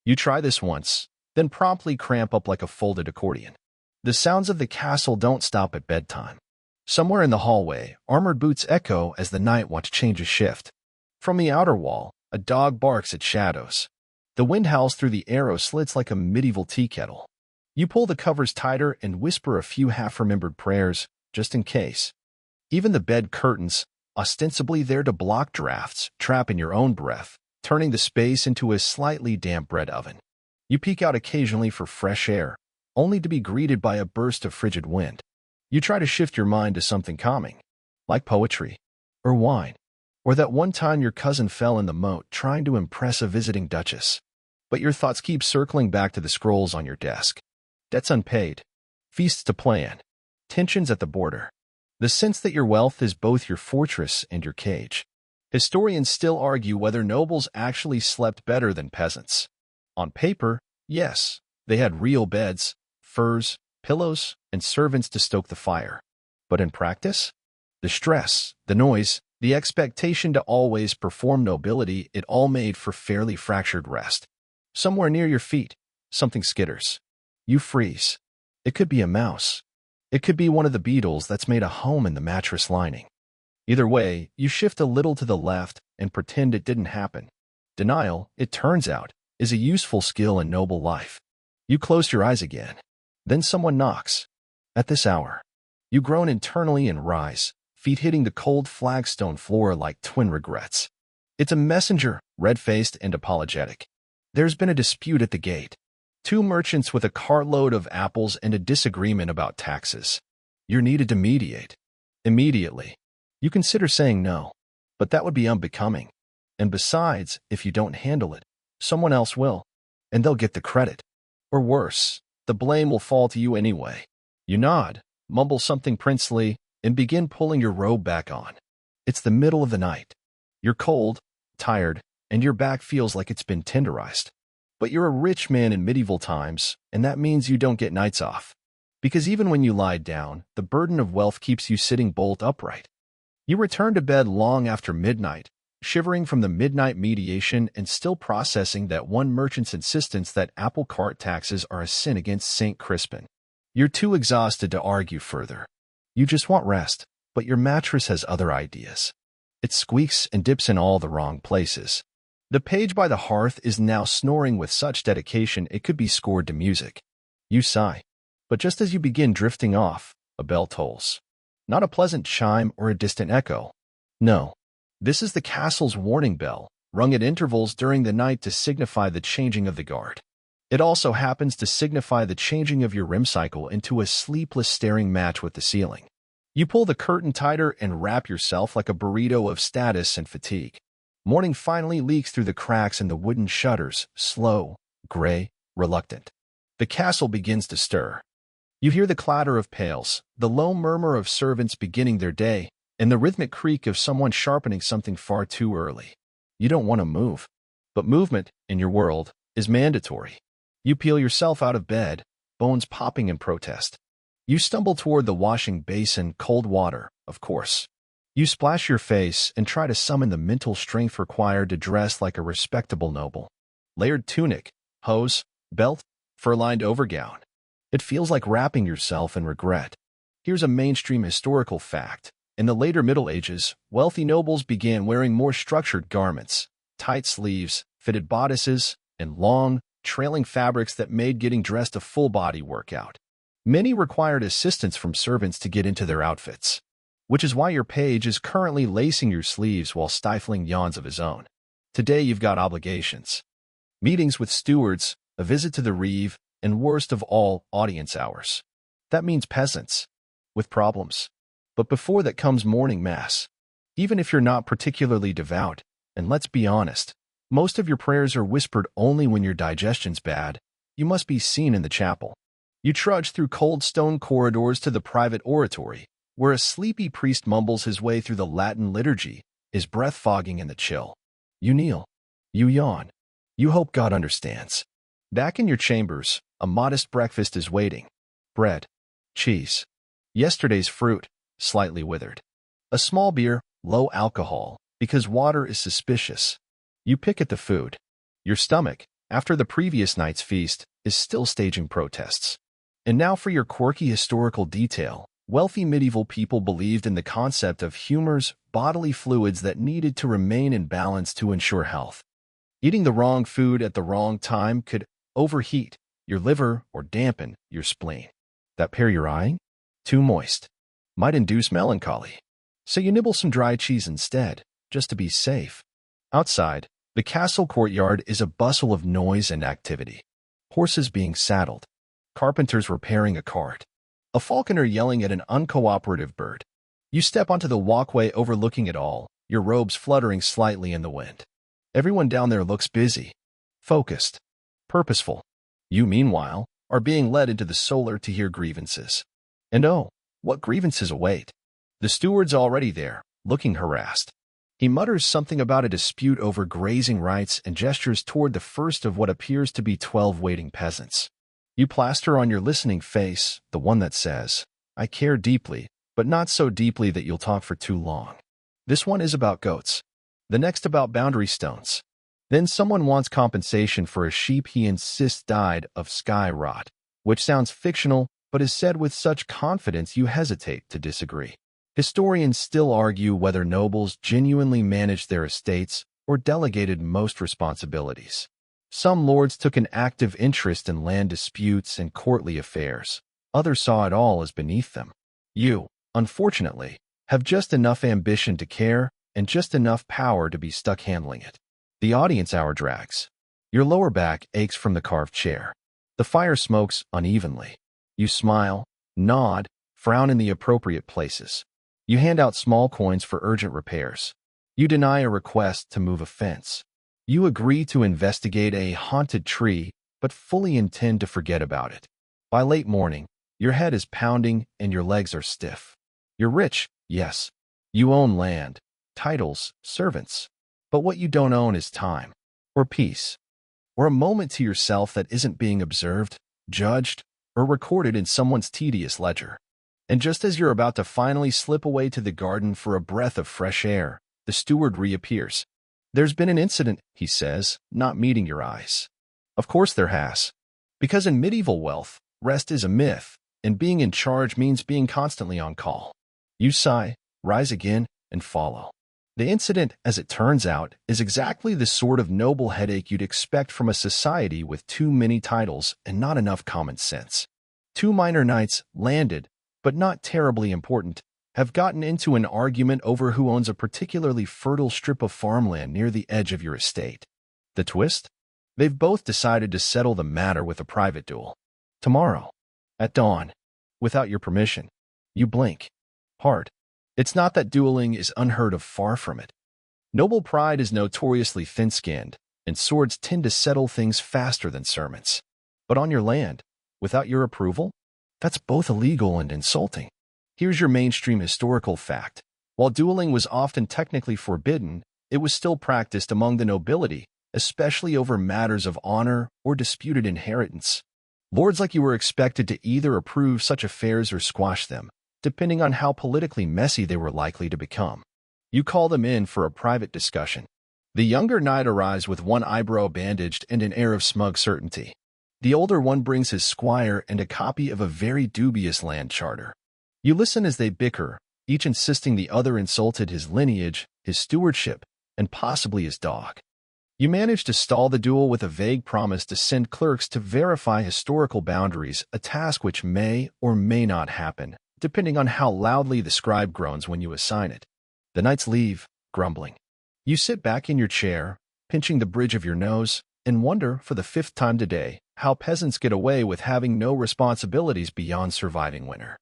[SPEAKER 1] You try this once, then promptly cramp up like a folded accordion. The sounds of the castle don't stop at bedtime. Somewhere in the hallway, armored boots echo as the night watch changes shift. From the outer wall, a dog barks at shadows. The wind howls through the arrow slits like a medieval tea kettle. You pull the covers tighter and whisper a few half-remembered prayers, just in case. Even the bed curtains, ostensibly there to block drafts, trap in your own breath, turning the space into a slightly damp bread oven. You peek out occasionally for fresh air, only to be greeted by a burst of frigid wind. You try to shift your mind to something calming, like poetry, or wine, or that one time your cousin fell in the moat trying to impress a visiting duchess. But your thoughts keep circling back to the scrolls on your desk. Debts unpaid, feasts to plan, tensions at the border. The sense that your wealth is both your fortress and your cage. Historians still argue whether nobles actually slept better than peasants. On paper, yes, they had real beds, furs, pillows, and servants to stoke the fire. But in practice? The stress, the noise, the expectation to always perform nobility, it all made for fairly fractured rest. Somewhere near your feet, something skitters. You freeze. It could be a mouse. It could be one of the beetles that's made a home in the mattress lining. Either way, you shift a little to the left and pretend it didn't happen. Denial, it turns out, is a useful skill in noble life. You close your eyes again. Then someone knocks. At this hour, you groan internally and rise, feet hitting the cold flagstone floor like twin regrets. It's a messenger, red-faced and apologetic. There's been a dispute at the gate. Two merchants with a carload of apples and a disagreement about taxes. You're needed to mediate. Immediately. You consider saying no, but that would be unbecoming. And besides, if you don't handle it, someone else will, and they'll get the credit. Or worse, The blame will fall to you anyway. You nod, mumble something princely, and begin pulling your robe back on. It's the middle of the night. You're cold, tired, and your back feels like it's been tenderized. But you're a rich man in medieval times, and that means you don't get nights off. Because even when you lie down, the burden of wealth keeps you sitting bolt upright. You return to bed long after midnight, shivering from the midnight mediation and still processing that one merchant's insistence that apple cart taxes are a sin against St. Crispin. You're too exhausted to argue further. You just want rest, but your mattress has other ideas. It squeaks and dips in all the wrong places. The page by the hearth is now snoring with such dedication it could be scored to music. You sigh. But just as you begin drifting off, a bell tolls. Not a pleasant chime or a distant echo. No. This is the castle's warning bell, rung at intervals during the night to signify the changing of the guard. It also happens to signify the changing of your REM cycle into a sleepless staring match with the ceiling. You pull the curtain tighter and wrap yourself like a burrito of status and fatigue. Morning finally leaks through the cracks in the wooden shutters, slow, gray, reluctant. The castle begins to stir. You hear the clatter of pails, the low murmur of servants beginning their day, and the rhythmic creak of someone sharpening something far too early. You don't want to move. But movement, in your world, is mandatory. You peel yourself out of bed, bones popping in protest. You stumble toward the washing basin, cold water, of course. You splash your face and try to summon the mental strength required to dress like a respectable noble. Layered tunic, hose, belt, fur-lined overgown. It feels like wrapping yourself in regret. Here's a mainstream historical fact. In the later Middle Ages, wealthy nobles began wearing more structured garments, tight sleeves, fitted bodices, and long, trailing fabrics that made getting dressed a full-body workout. Many required assistance from servants to get into their outfits, which is why your page is currently lacing your sleeves while stifling yawns of his own. Today you've got obligations. Meetings with stewards, a visit to the reeve, and worst of all, audience hours. That means peasants, with problems. But before that comes morning mass. Even if you're not particularly devout, and let's be honest, most of your prayers are whispered only when your digestion's bad, you must be seen in the chapel. You trudge through cold stone corridors to the private oratory, where a sleepy priest mumbles his way through the Latin liturgy, his breath fogging in the chill. You kneel. You yawn. You hope God understands. Back in your chambers, a modest breakfast is waiting. Bread. Cheese. Yesterday's fruit, slightly withered. A small beer, low alcohol, because water is suspicious. You pick at the food. Your stomach, after the previous night's feast, is still staging protests. And now for your quirky historical detail. Wealthy medieval people believed in the concept of humors, bodily fluids that needed to remain in balance to ensure health. Eating the wrong food at the wrong time could overheat your liver or dampen your spleen. That pear you're eyeing? Too moist. Might induce melancholy. So you nibble some dry cheese instead, just to be safe. Outside, the castle courtyard is a bustle of noise and activity. Horses being saddled. Carpenters repairing a cart. A falconer yelling at an uncooperative bird. You step onto the walkway overlooking it all, your robes fluttering slightly in the wind. Everyone down there looks busy, focused, purposeful. You, meanwhile, are being led into the solar to hear grievances. And oh, what grievances await. The steward's already there, looking harassed. He mutters something about a dispute over grazing rights and gestures toward the first of what appears to be 12 waiting peasants. You plaster on your listening face the one that says, I care deeply, but not so deeply that you'll talk for too long. This one is about goats. The next about boundary stones. Then someone wants compensation for a sheep he insists died of sky rot, which sounds fictional, but is said with such confidence you hesitate to disagree. Historians still argue whether nobles genuinely managed their estates or delegated most responsibilities. Some lords took an active interest in land disputes and courtly affairs. Others saw it all as beneath them. You, unfortunately, have just enough ambition to care and just enough power to be stuck handling it. The audience hour drags. Your lower back aches from the carved chair. The fire smokes unevenly. You smile, nod, frown in the appropriate places. You hand out small coins for urgent repairs. You deny a request to move a fence. You agree to investigate a haunted tree, but fully intend to forget about it. By late morning, your head is pounding and your legs are stiff. You're rich, yes. You own land, titles, servants. But what you don't own is time, or peace, or a moment to yourself that isn't being observed, judged, or recorded in someone's tedious ledger. And just as you're about to finally slip away to the garden for a breath of fresh air, the steward reappears. There's been an incident, he says, not meeting your eyes. Of course there has. Because in medieval wealth, rest is a myth, and being in charge means being constantly on call. You sigh, rise again, and follow. The incident, as it turns out, is exactly the sort of noble headache you'd expect from a society with too many titles and not enough common sense. Two minor knights, landed, but not terribly important, have gotten into an argument over who owns a particularly fertile strip of farmland near the edge of your estate. The twist? They've both decided to settle the matter with a private duel. Tomorrow, at dawn, without your permission. You blink. Hard. It's not that dueling is unheard of, far from it. Noble pride is notoriously thin-skinned, and swords tend to settle things faster than sermons. But on your land, without your approval? That's both illegal and insulting. Here's your mainstream historical fact. While dueling was often technically forbidden, it was still practiced among the nobility, especially over matters of honor or disputed inheritance. Lords like you were expected to either approve such affairs or squash them, depending on how politically messy they were likely to become. You call them in for a private discussion. The younger knight arrives with one eyebrow bandaged and an air of smug certainty. The older one brings his squire and a copy of a very dubious land charter. You listen as they bicker, each insisting the other insulted his lineage, his stewardship, and possibly his dog. You manage to stall the duel with a vague promise to send clerks to verify historical boundaries, a task which may or may not happen, depending on how loudly the scribe groans when you assign it. The knights leave, grumbling. You sit back in your chair, pinching the bridge of your nose, and wonder, for the 5th time today, how peasants get away with having no responsibilities beyond surviving winter.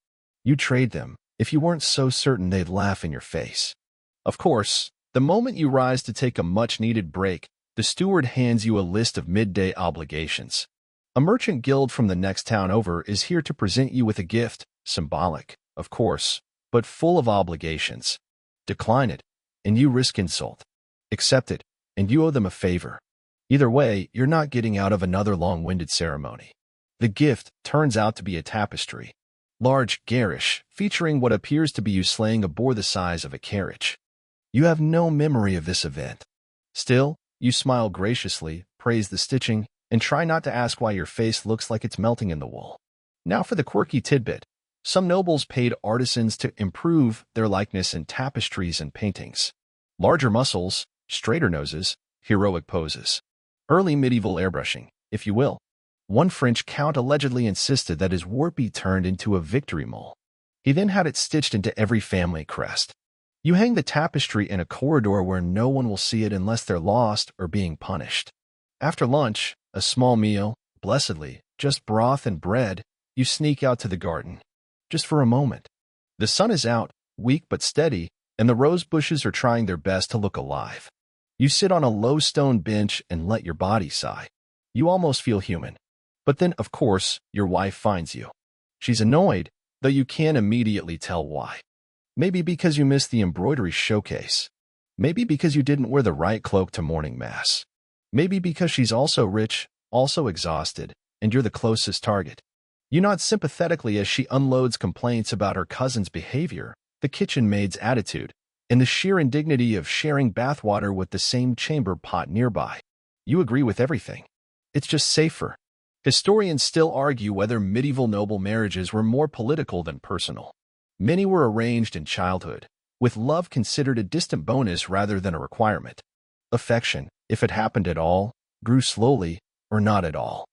[SPEAKER 1] You trade them, if you weren't so certain they'd laugh in your face. Of course, the moment you rise to take a much-needed break, the steward hands you a list of midday obligations. A merchant guild from the next town over is here to present you with a gift, symbolic, of course, but full of obligations. Decline it, and you risk insult. Accept it, and you owe them a favor. Either way, you're not getting out of another long-winded ceremony. The gift turns out to be a tapestry. Large, garish, featuring what appears to be you slaying a boar the size of a carriage. You have no memory of this event. Still, you smile graciously, praise the stitching, and try not to ask why your face looks like it's melting in the wool. Now for the quirky tidbit. Some nobles paid artisans to improve their likeness in tapestries and paintings. Larger muscles, straighter noses, heroic poses. Early medieval airbrushing, if you will. One French count allegedly insisted that his wart be turned into a victory mole. He then had it stitched into every family crest. You hang the tapestry in a corridor where no one will see it unless they're lost or being punished. After lunch, a small meal, blessedly, just broth and bread, you sneak out to the garden. Just for a moment. The sun is out, weak but steady, and the rose bushes are trying their best to look alive. You sit on a low stone bench and let your body sigh. You almost feel human. But then, of course, your wife finds you. She's annoyed, though you can't immediately tell why. Maybe because you missed the embroidery showcase. Maybe because you didn't wear the right cloak to morning mass. Maybe because she's also rich, also exhausted, and you're the closest target. You nod sympathetically as she unloads complaints about her cousin's behavior, the kitchen maid's attitude, and the sheer indignity of sharing bathwater with the same chamber pot nearby. You agree with everything. It's just safer. Historians still argue whether medieval noble marriages were more political than personal. Many were arranged in childhood, with love considered a distant bonus rather than a requirement. Affection, if it happened at all, grew slowly or not at all.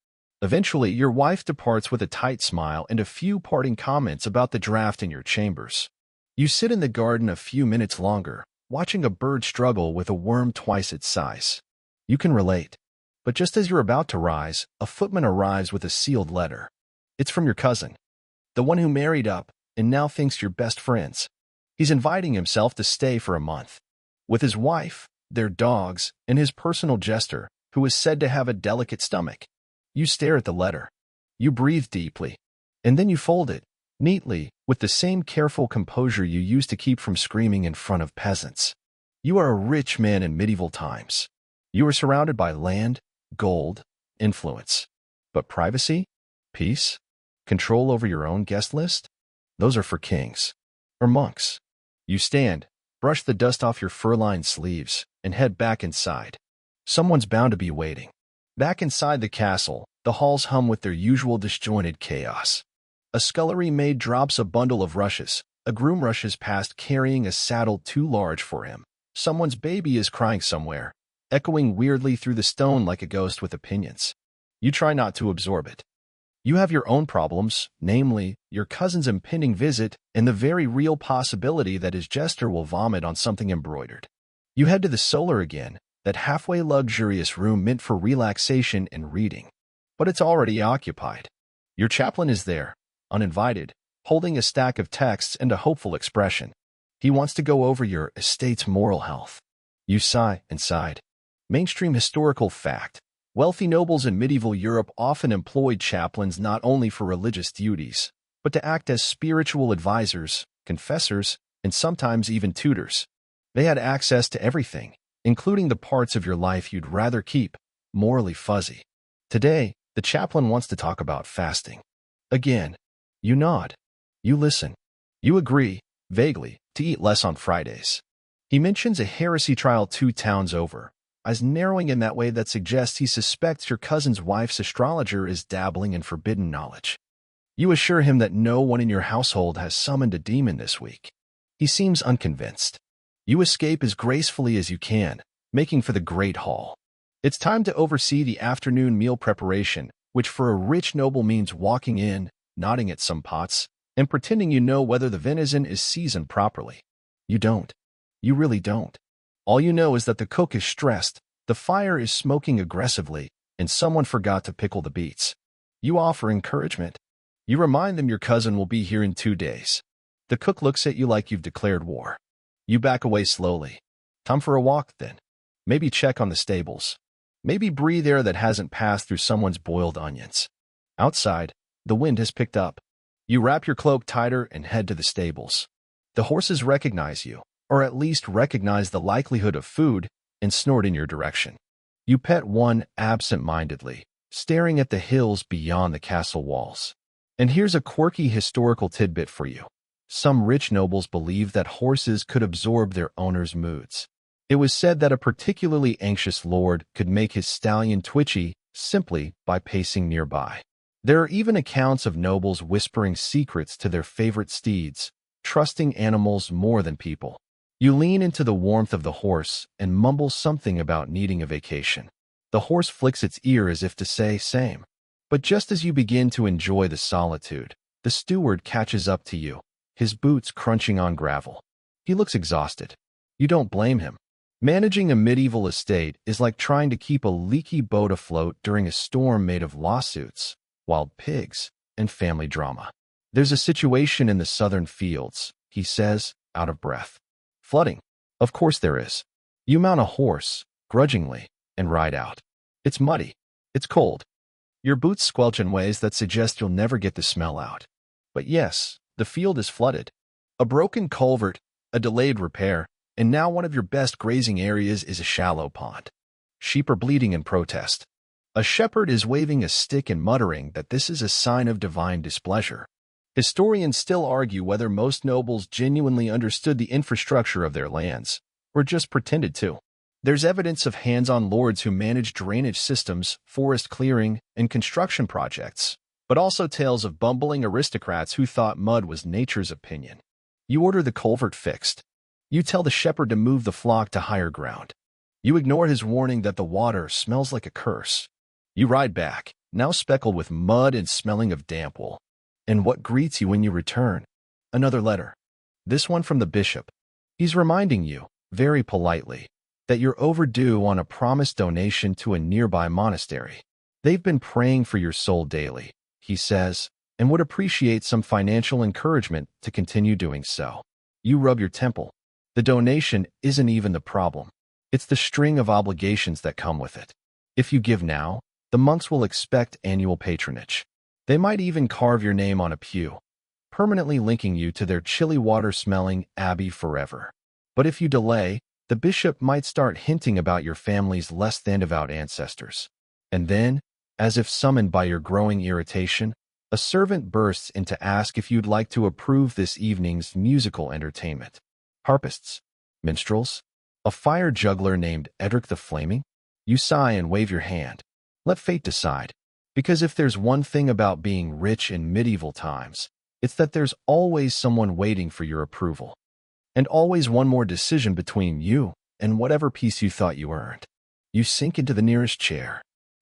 [SPEAKER 1] Eventually, your wife departs with a tight smile and a few parting comments about the draft in your chambers. You sit in the garden a few minutes longer, watching a bird struggle with a worm twice its size. You can relate. But just as you're about to rise, a footman arrives with a sealed letter. It's from your cousin, the one who married up and now thinks you're best friends. He's inviting himself to stay for a month. With his wife, their dogs, and his personal jester, who is said to have a delicate stomach. You stare at the letter. You breathe deeply, And then you fold it, neatly, with the same careful composure you used to keep from screaming in front of peasants. You are a rich man in medieval times. You are surrounded by land, gold, influence. But privacy? Peace? Control over your own guest list? Those are for kings. Or monks. You stand, brush the dust off your fur-lined sleeves, and head back inside. Someone's bound to be waiting. Back inside the castle, the halls hum with their usual disjointed chaos. A scullery maid drops a bundle of rushes. A groom rushes past carrying a saddle too large for him. Someone's baby is crying somewhere, echoing weirdly through the stone like a ghost with opinions. You try not to absorb it. You have your own problems, namely, your cousin's impending visit and the very real possibility that his jester will vomit on something embroidered. You head to the solar again, that halfway luxurious room meant for relaxation and reading. But it's already occupied. Your chaplain is there, uninvited, holding a stack of texts and a hopeful expression. He wants to go over your estate's moral health. You sigh inside. Mainstream historical fact. Wealthy nobles in medieval Europe often employed chaplains not only for religious duties, but to act as spiritual advisors, confessors, and sometimes even tutors. They had access to everything, including the parts of your life you'd rather keep morally fuzzy. Today, the chaplain wants to talk about fasting. Again, you nod. You listen. You agree, vaguely, to eat less on Fridays. He mentions a heresy trial 2 towns over, as narrowing in that way that suggests he suspects your cousin's wife's astrologer is dabbling in forbidden knowledge. You assure him that no one in your household has summoned a demon this week. He seems unconvinced. You escape as gracefully as you can, making for the great hall. It's time to oversee the afternoon meal preparation, which for a rich noble means walking in, nodding at some pots, and pretending you know whether the venison is seasoned properly. You don't. You really don't. All you know is that the cook is stressed, the fire is smoking aggressively, and someone forgot to pickle the beets. You offer encouragement. You remind them your cousin will be here in 2 days. The cook looks at you like you've declared war. You back away slowly. Time for a walk, then. Maybe check on the stables. Maybe breathe air that hasn't passed through someone's boiled onions. Outside, the wind has picked up. You wrap your cloak tighter and head to the stables. The horses recognize you, or at least recognize the likelihood of food, and snort in your direction. You pet one absent-mindedly, staring at the hills beyond the castle walls. And here's a quirky historical tidbit for you. Some rich nobles believed that horses could absorb their owners' moods. It was said that a particularly anxious lord could make his stallion twitchy simply by pacing nearby. There are even accounts of nobles whispering secrets to their favorite steeds, trusting animals more than people. You lean into the warmth of the horse and mumble something about needing a vacation. The horse flicks its ear as if to say, same. But just as you begin to enjoy the solitude, the steward catches up to you, his boots crunching on gravel. He looks exhausted. You don't blame him. Managing a medieval estate is like trying to keep a leaky boat afloat during a storm made of lawsuits, wild pigs, and family drama. There's a situation in the southern fields, he says, out of breath. Flooding. Of course there is. You mount a horse, grudgingly, and ride out. It's muddy. It's cold. Your boots squelch in ways that suggest you'll never get the smell out. But yes, the field is flooded. A broken culvert, a delayed repair, and now one of your best grazing areas is a shallow pond. Sheep are bleating in protest. A shepherd is waving a stick and muttering that this is a sign of divine displeasure. Historians still argue whether most nobles genuinely understood the infrastructure of their lands, or just pretended to. There's evidence of hands-on lords who managed drainage systems, forest clearing, and construction projects, but also tales of bumbling aristocrats who thought mud was nature's opinion. You order the culvert fixed. You tell the shepherd to move the flock to higher ground. You ignore his warning that the water smells like a curse. You ride back, now speckled with mud and smelling of damp wool. And what greets you when you return? Another letter. This one from the bishop. He's reminding you, very politely, that you're overdue on a promised donation to a nearby monastery. They've been praying for your soul daily, he says, and would appreciate some financial encouragement to continue doing so. You rub your temple. The donation isn't even the problem. It's the string of obligations that come with it. If you give now, the monks will expect annual patronage. They might even carve your name on a pew, permanently linking you to their chilly water-smelling abbey forever. But if you delay, the bishop might start hinting about your family's less than devout ancestors. And then, as if summoned by your growing irritation, a servant bursts in to ask if you'd like to approve this evening's musical entertainment. Harpists, minstrels, a fire juggler named Edric the Flaming? You sigh and wave your hand. Let fate decide. Because if there's one thing about being rich in medieval times, it's that there's always someone waiting for your approval. And always one more decision between you and whatever peace you thought you earned. You sink into the nearest chair.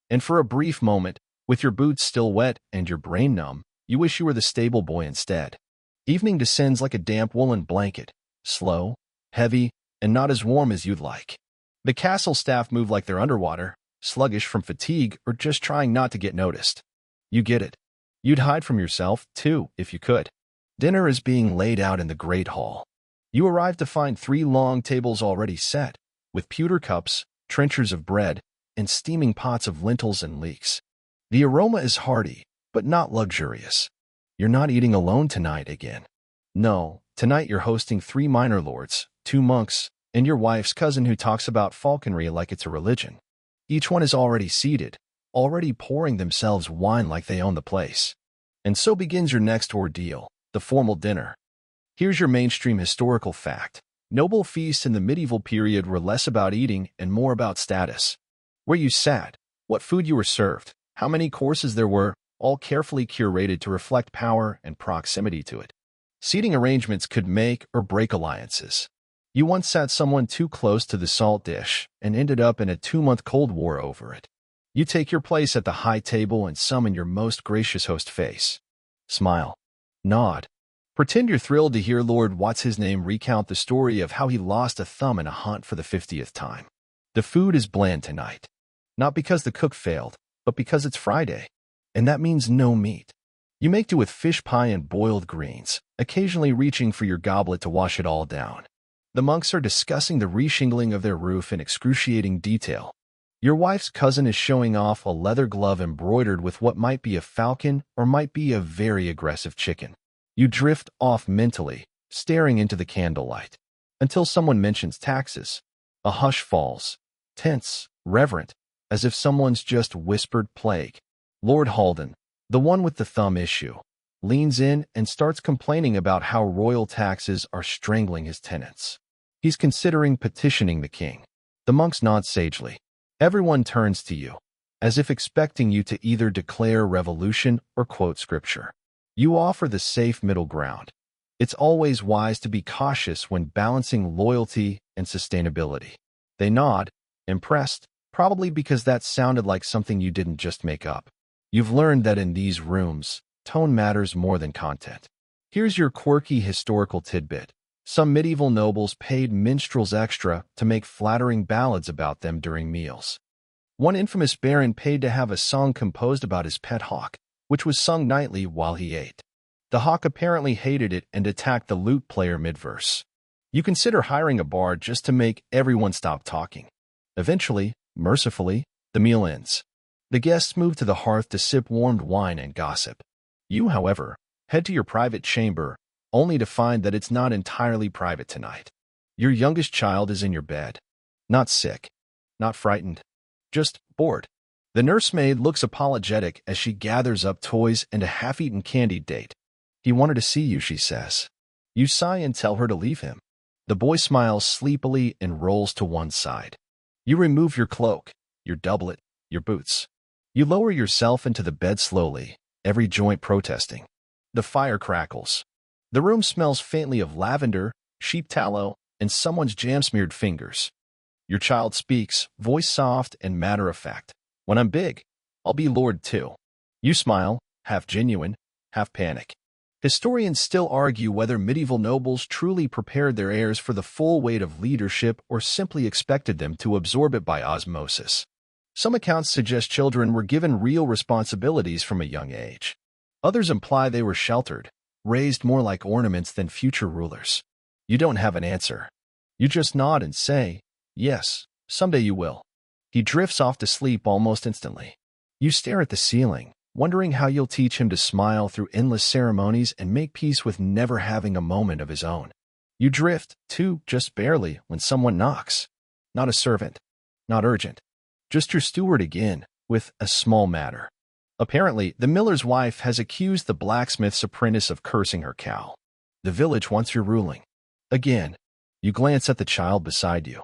[SPEAKER 1] And for a brief moment, with your boots still wet and your brain numb, you wish you were the stable boy instead. Evening descends like a damp woolen blanket, slow, heavy, and not as warm as you'd like. The castle staff move like they're underwater, sluggish from fatigue or just trying not to get noticed. You get it. You'd hide from yourself, too, if you could. Dinner is being laid out in the great hall. You arrive to find 3 long tables already set, with pewter cups, trenchers of bread, and steaming pots of lentils and leeks. The aroma is hearty, but not luxurious. You're not eating alone tonight again. No, tonight you're hosting 3 minor lords, 2 monks, and your wife's cousin who talks about falconry like it's a religion. Each one is already seated, already pouring themselves wine like they own the place. And so begins your next ordeal, the formal dinner. Here's your mainstream historical fact. Noble feasts in the medieval period were less about eating and more about status. Where you sat, what food you were served, how many courses there were, all carefully curated to reflect power and proximity to it. Seating arrangements could make or break alliances. You once sat someone too close to the salt dish and ended up in a 2-month Cold War over it. You take your place at the high table and summon your most gracious host face. Smile. Nod. Pretend you're thrilled to hear Lord What's-His-Name recount the story of how he lost a thumb in a hunt for the 50th time. The food is bland tonight. Not because the cook failed, but because it's Friday. And that means no meat. You make do with fish pie and boiled greens, occasionally reaching for your goblet to wash it all down. The monks are discussing the reshingling of their roof in excruciating detail. Your wife's cousin is showing off a leather glove embroidered with what might be a falcon or might be a very aggressive chicken. You drift off mentally, staring into the candlelight, until someone mentions taxes. A hush falls, tense, reverent, as if someone's just whispered plague. Lord Halden, the one with the thumb issue, leans in and starts complaining about how royal taxes are strangling his tenants. He's considering petitioning the king. The monks nod sagely. Everyone turns to you, as if expecting you to either declare revolution or quote scripture. You offer the safe middle ground. It's always wise to be cautious when balancing loyalty and sustainability. They nod, impressed, probably because that sounded like something you didn't just make up. You've learned that in these rooms, tone matters more than content. Here's your quirky historical tidbit. Some medieval nobles paid minstrels extra to make flattering ballads about them during meals. One infamous baron paid to have a song composed about his pet hawk, which was sung nightly while he ate. The hawk apparently hated it and attacked the lute player mid-verse. You consider hiring a bard just to make everyone stop talking. Eventually, mercifully, the meal ends. The guests move to the hearth to sip warmed wine and gossip. You, however, head to your private chamber, only to find that it's not entirely private tonight. Your youngest child is in your bed. Not sick, not frightened, just bored. The nursemaid looks apologetic as she gathers up toys and a half-eaten candy date. He wanted to see you, she says. You sigh and tell her to leave him. The boy smiles sleepily and rolls to one side. You remove your cloak, your doublet, your boots. You lower yourself into the bed slowly, every joint protesting. The fire crackles. The room smells faintly of lavender, sheep tallow, and someone's jam-smeared fingers. Your child speaks, voice soft and matter-of-fact. When I'm big, I'll be lord too. You smile, half genuine, half panic. Historians still argue whether medieval nobles truly prepared their heirs for the full weight of leadership or simply expected them to absorb it by osmosis. Some accounts suggest children were given real responsibilities from a young age. Others imply they were sheltered, raised more like ornaments than future rulers. You don't have an answer. You just nod and say, yes, someday you will. He drifts off to sleep almost instantly. You stare at the ceiling, wondering how you'll teach him to smile through endless ceremonies and make peace with never having a moment of his own. You drift, too, just barely, when someone knocks. Not a servant. Not urgent. Just your steward again, with a small matter. Apparently, the miller's wife has accused the blacksmith's apprentice of cursing her cow. The village wants your ruling. Again, you glance at the child beside you.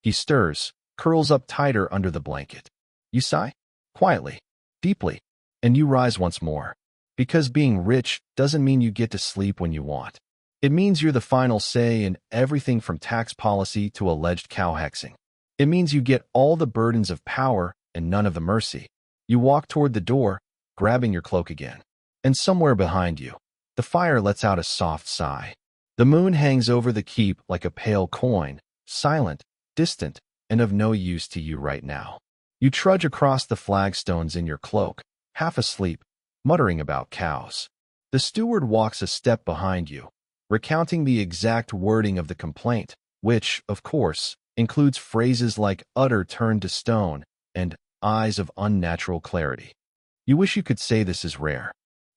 [SPEAKER 1] He stirs, curls up tighter under the blanket. You sigh, quietly, deeply, and you rise once more. Because being rich doesn't mean you get to sleep when you want. It means you're the final say in everything from tax policy to alleged cow hexing. It means you get all the burdens of power and none of the mercy. You walk toward the door, grabbing your cloak again. And somewhere behind you, the fire lets out a soft sigh. The moon hangs over the keep like a pale coin, silent, distant, and of no use to you right now. You trudge across the flagstones in your cloak, half asleep, muttering about cows. The steward walks a step behind you, recounting the exact wording of the complaint, which, of course, includes phrases like udder turned to stone and eyes of unnatural clarity. You wish you could say this is rare.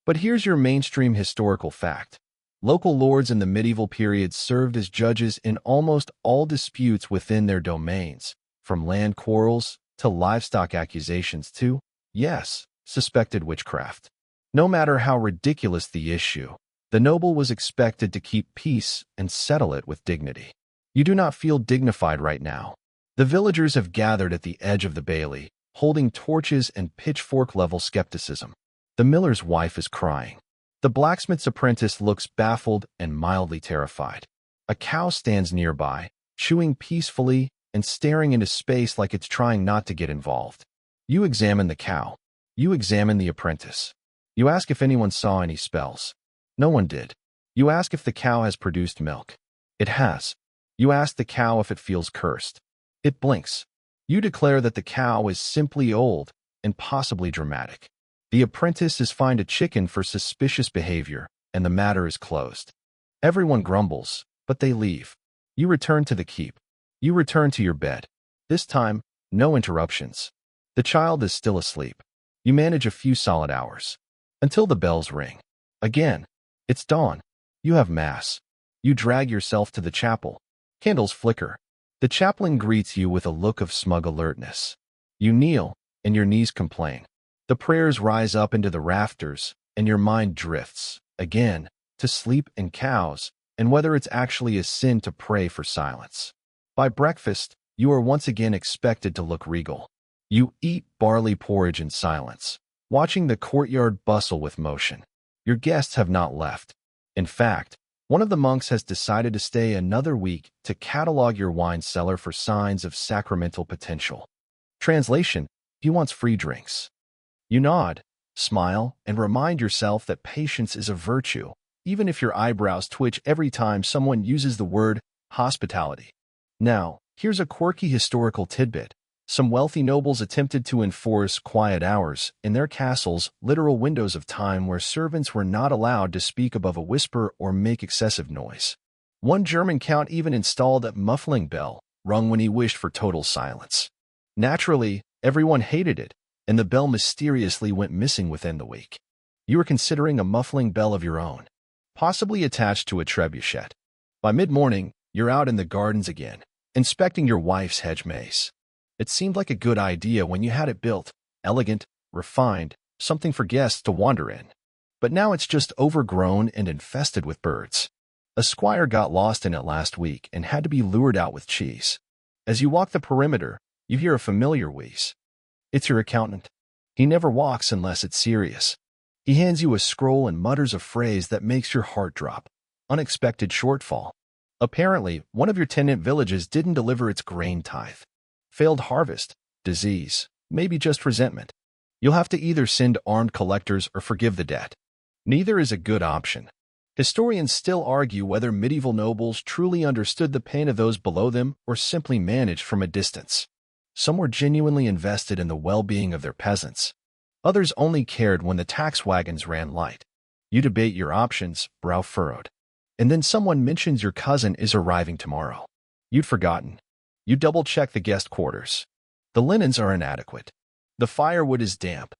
[SPEAKER 1] But here's your mainstream historical fact. Local lords in the medieval period served as judges in almost all disputes within their domains, from land quarrels to livestock accusations to, yes, suspected witchcraft. No matter how ridiculous the issue, the noble was expected to keep peace and settle it with dignity. You do not feel dignified right now. The villagers have gathered at the edge of the bailey, holding torches and pitchfork-level skepticism. The miller's wife is crying. The blacksmith's apprentice looks baffled and mildly terrified. A cow stands nearby, chewing peacefully and staring into space like it's trying not to get involved. You examine the cow. You examine the apprentice. You ask if anyone saw any spells. No one did. You ask if the cow has produced milk. It has. You ask the cow if it feels cursed. It blinks. You declare that the cow is simply old and possibly dramatic. The apprentice is fined a chicken for suspicious behavior, and the matter is closed. Everyone grumbles, but they leave. You return to the keep. You return to your bed. This time, no interruptions. The child is still asleep. You manage a few solid hours. Until the bells ring. Again. It's dawn. You have mass. You drag yourself to the chapel. Candles flicker. The chaplain greets you with a look of smug alertness. You kneel, and your knees complain. The prayers rise up into the rafters, and your mind drifts, again, to sleep and cows, and whether it's actually a sin to pray for silence. By breakfast, you are once again expected to look regal. You eat barley porridge in silence, watching the courtyard bustle with motion. Your guests have not left. In fact, one of the monks has decided to stay another week to catalog your wine cellar for signs of sacramental potential. Translation: he wants free drinks. You nod, smile, and remind yourself that patience is a virtue, even if your eyebrows twitch every time someone uses the word hospitality. Now, here's a quirky historical tidbit. Some wealthy nobles attempted to enforce quiet hours in their castles, literal windows of time where servants were not allowed to speak above a whisper or make excessive noise. One German count even installed a muffling bell, rung when he wished for total silence. Naturally, everyone hated it, and the bell mysteriously went missing within the week. You were considering a muffling bell of your own, possibly attached to a trebuchet. By mid-morning, you're out in the gardens again, inspecting your wife's hedge maze. It seemed like a good idea when you had it built, elegant, refined, something for guests to wander in. But now it's just overgrown and infested with birds. A squire got lost in it last week and had to be lured out with cheese. As you walk the perimeter, you hear a familiar wheeze. It's your accountant. He never walks unless it's serious. He hands you a scroll and mutters a phrase that makes your heart drop. Unexpected shortfall. Apparently, one of your tenant villages didn't deliver its grain tithe. Failed harvest, disease, maybe just resentment. You'll have to either send armed collectors or forgive the debt. Neither is a good option. Historians still argue whether medieval nobles truly understood the pain of those below them or simply managed from a distance. Some were genuinely invested in the well-being of their peasants. Others only cared when the tax wagons ran light. You debate your options, brow furrowed. And then someone mentions your cousin is arriving tomorrow. You'd forgotten. You double-check the guest quarters. The linens are inadequate. The firewood is damp.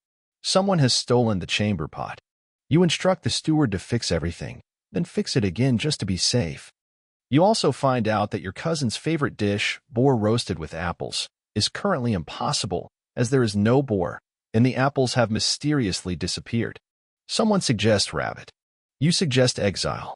[SPEAKER 1] Someone has stolen the chamber pot. You instruct the steward to fix everything, then fix it again just to be safe. You also find out that your cousin's favorite dish, boar roasted with apples, is currently impossible as there is no boar, and the apples have mysteriously disappeared. Someone suggests rabbit. You suggest exile.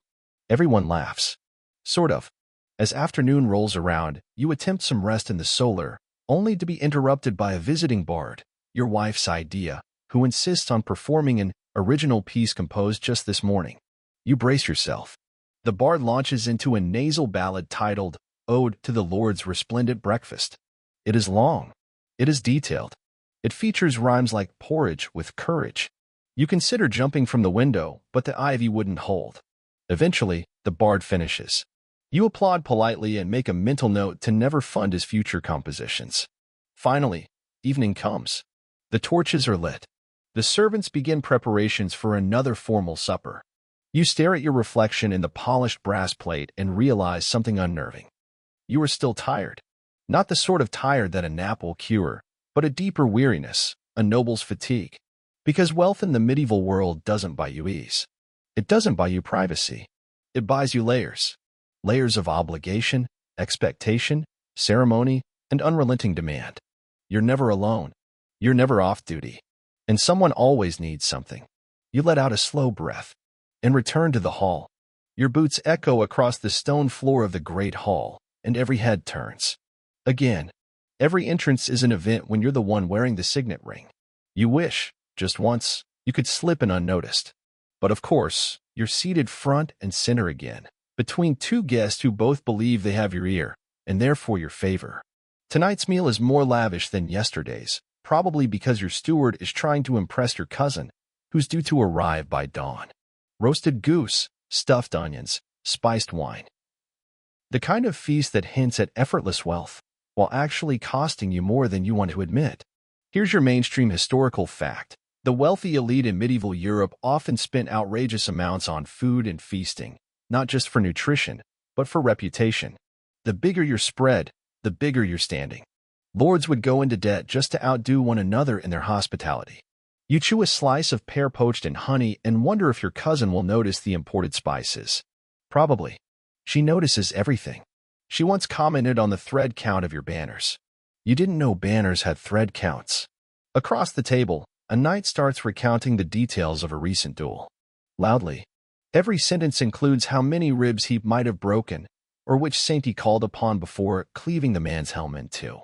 [SPEAKER 1] Everyone laughs. Sort of. As afternoon rolls around, you attempt some rest in the solar, only to be interrupted by a visiting bard, your wife's idea, who insists on performing an original piece composed just this morning. You brace yourself. The bard launches into a nasal ballad titled Ode to the Lord's Resplendent Breakfast. It is long. It is detailed. It features rhymes like porridge with courage. You consider jumping from the window, but the ivy wouldn't hold. Eventually, the bard finishes. You applaud politely and make a mental note to never fund his future compositions. Finally, evening comes. The torches are lit. The servants begin preparations for another formal supper. You stare at your reflection in the polished brass plate and realize something unnerving. You are still tired. Not the sort of tired that a nap will cure, but a deeper weariness, a noble's fatigue. Because wealth in the medieval world doesn't buy you ease. It doesn't buy you privacy. It buys you layers. Layers of obligation, expectation, ceremony, and unrelenting demand. You're never alone. You're never off duty. And someone always needs something. You let out a slow breath and return to the hall. Your boots echo across the stone floor of the great hall, and every head turns. Again, every entrance is an event when you're the one wearing the signet ring. You wish, just once, you could slip in unnoticed. But of course, you're seated front and center again, between two guests who both believe they have your ear, and therefore your favor. Tonight's meal is more lavish than yesterday's, probably because your steward is trying to impress your cousin, who's due to arrive by dawn. Roasted goose, stuffed onions, spiced wine. The kind of feast that hints at effortless wealth, while actually costing you more than you want to admit. Here's your mainstream historical fact. The wealthy elite in medieval Europe often spent outrageous amounts on food and feasting, not just for nutrition, but for reputation. The bigger your spread, the bigger your standing. Lords would go into debt just to outdo one another in their hospitality. You chew a slice of pear poached in honey and wonder if your cousin will notice the imported spices. Probably. She notices everything. She once commented on the thread count of your banners. You didn't know banners had thread counts. Across the table, a knight starts recounting the details of a recent duel. Loudly. Every sentence includes how many ribs he might have broken, or which saint he called upon before cleaving the man's helmet in two.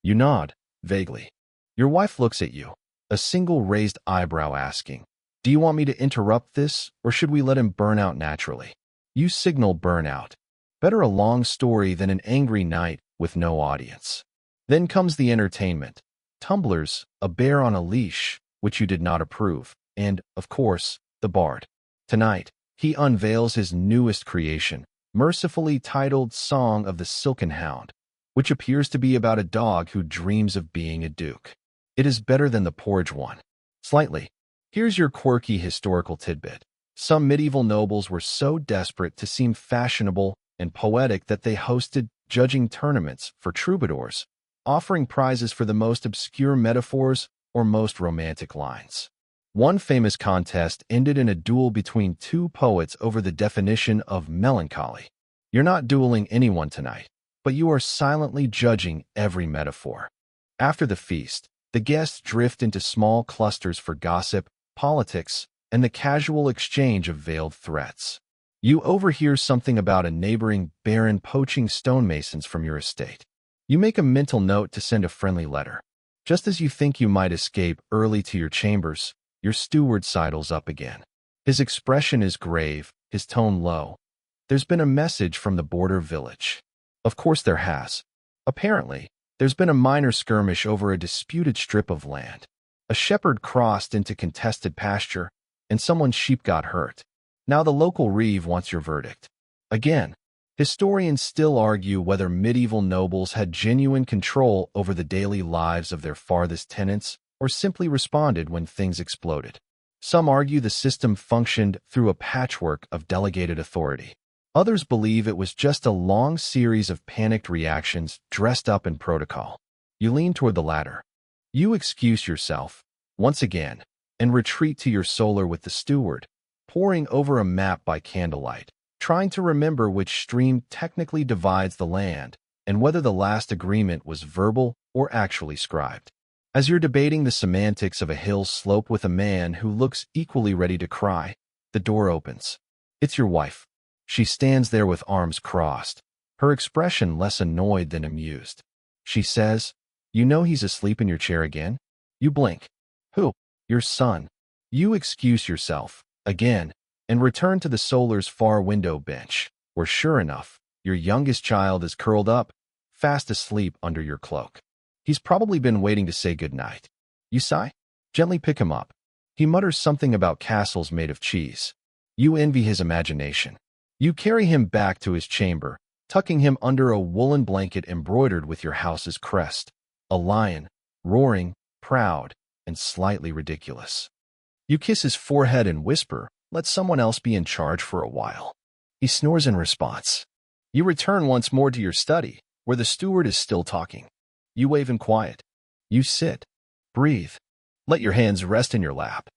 [SPEAKER 1] You nod, vaguely. Your wife looks at you, a single raised eyebrow asking, "Do you want me to interrupt this, or should we let him burn out naturally?" You signal burnout. Better a long story than an angry night with no audience. Then comes the entertainment. Tumblers, a bear on a leash, which you did not approve, and, of course, the bard. Tonight, he unveils his newest creation, mercifully titled Song of the Silken Hound, which appears to be about a dog who dreams of being a duke. It is better than the porridge one. Slightly. Here's your quirky historical tidbit. Some medieval nobles were so desperate to seem fashionable and poetic that they hosted judging tournaments for troubadours, offering prizes for the most obscure metaphors or most romantic lines. One famous contest ended in a duel between two poets over the definition of melancholy. You're not dueling anyone tonight, but you are silently judging every metaphor. After the feast, the guests drift into small clusters for gossip, politics, and the casual exchange of veiled threats. You overhear something about a neighboring baron poaching stonemasons from your estate. You make a mental note to send a friendly letter. Just as you think you might escape early to your chambers, your steward sidles up again. His expression is grave, his tone low. There's been a message from the border village. Of course there has. Apparently, there's been a minor skirmish over a disputed strip of land. A shepherd crossed into contested pasture, and someone's sheep got hurt. Now the local reeve wants your verdict. Again, historians still argue whether medieval nobles had genuine control over the daily lives of their farthest tenants or simply responded when things exploded. Some argue the system functioned through a patchwork of delegated authority. Others believe it was just a long series of panicked reactions dressed up in protocol. You lean toward the latter. You excuse yourself, once again, and retreat to your solar with the steward, poring over a map by candlelight, trying to remember which stream technically divides the land and whether the last agreement was verbal or actually scribed. As you're debating the semantics of a hill slope with a man who looks equally ready to cry, the door opens. It's your wife. She stands there with arms crossed, her expression less annoyed than amused. She says, "You know he's asleep in your chair again?" You blink. "Who?" "Your son." You excuse yourself, again, and return to the solar's far window bench, where sure enough, your youngest child is curled up, fast asleep under your cloak. He's probably been waiting to say goodnight. You sigh, gently pick him up. He mutters something about castles made of cheese. You envy his imagination. You carry him back to his chamber, tucking him under a woolen blanket embroidered with your house's crest, a lion, roaring, proud, and slightly ridiculous. You kiss his forehead and whisper, "Let someone else be in charge for a while." He snores in response. You return once more to your study, where the steward is still talking. You wave in quiet. You sit. Breathe. Let your hands rest in your lap.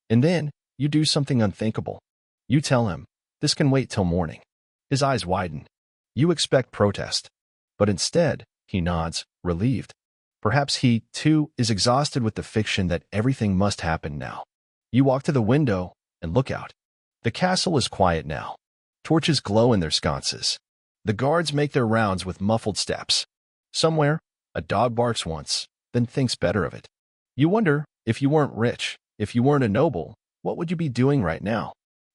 [SPEAKER 1] And then, you do something unthinkable. You tell him, "This can wait till morning." His eyes widen. You expect protest. But instead, he nods, relieved. Perhaps he, too, is exhausted with the fiction that everything must happen now. You walk to the window and look out. The castle is quiet now. Torches glow in their sconces. The guards make their rounds with muffled steps. Somewhere, a dog barks once, then thinks better of it. You wonder, if you weren't rich, if you weren't a noble, what would you be doing right now?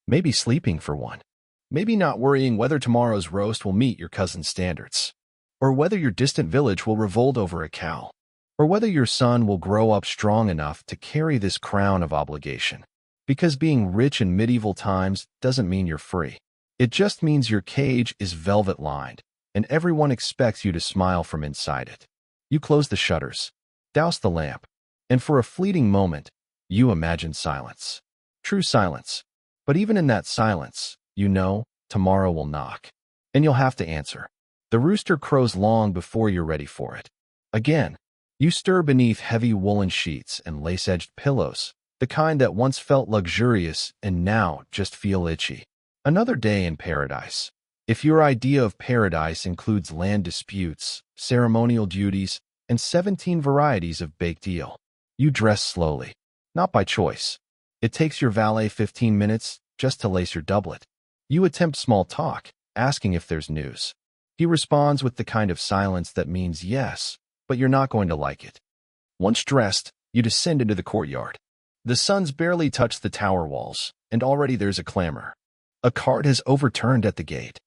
[SPEAKER 1] Maybe sleeping for one. Maybe not worrying whether tomorrow's roast will meet your cousin's standards. Or whether your distant village will revolt over a cow. Or whether your son will grow up strong enough to carry this crown of obligation. Because being rich in medieval times doesn't mean you're free. It just means your cage is velvet-lined, and everyone expects you to smile from inside it. You close the shutters, douse the lamp, and for a fleeting moment, you imagine silence. True silence. But even in that silence, you know tomorrow will knock, and you'll have to answer. The rooster crows long before you're ready for it. Again, you stir beneath heavy woolen sheets and lace-edged pillows, the kind that once felt luxurious and now just feel itchy. Another day in paradise. If your idea of paradise includes land disputes, ceremonial duties, and 17 varieties of baked eel, you dress slowly. Not by choice. It takes your valet 15 minutes just to lace your doublet. You attempt small talk, asking if there's news. He responds with the kind of silence that means yes, but you're not going to like it. Once dressed, you descend into the courtyard. The sun's barely touched the tower walls, and already there's a clamor. A cart has overturned at the gate.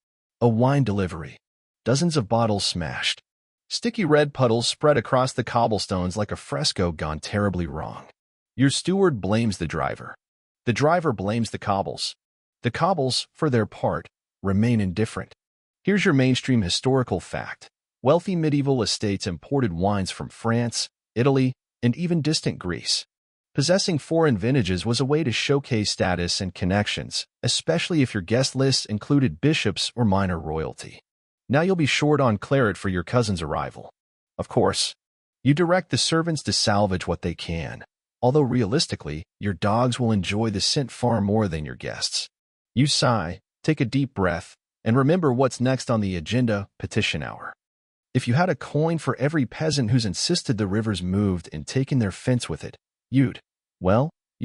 [SPEAKER 1] A wine delivery. Dozens of bottles smashed. Sticky red puddles spread across the cobblestones like a fresco gone terribly wrong. Your steward blames the driver. The driver blames the cobbles. The cobbles, for their part, remain indifferent. Here's your mainstream historical fact. Wealthy medieval estates imported wines from France, Italy, and even distant Greece. Possessing foreign vintages was a way to showcase status and connections, especially if your guest lists included bishops or minor royalty. Now you'll be short on claret for your cousin's arrival. Of course, you direct the servants to salvage what they can, although realistically, your dogs will enjoy the scent far more than your guests. You sigh, take a deep breath, and remember what's next on the agenda: petition hour. If you had a coin for every peasant who's insisted the rivers moved and taken their fence with it, you'd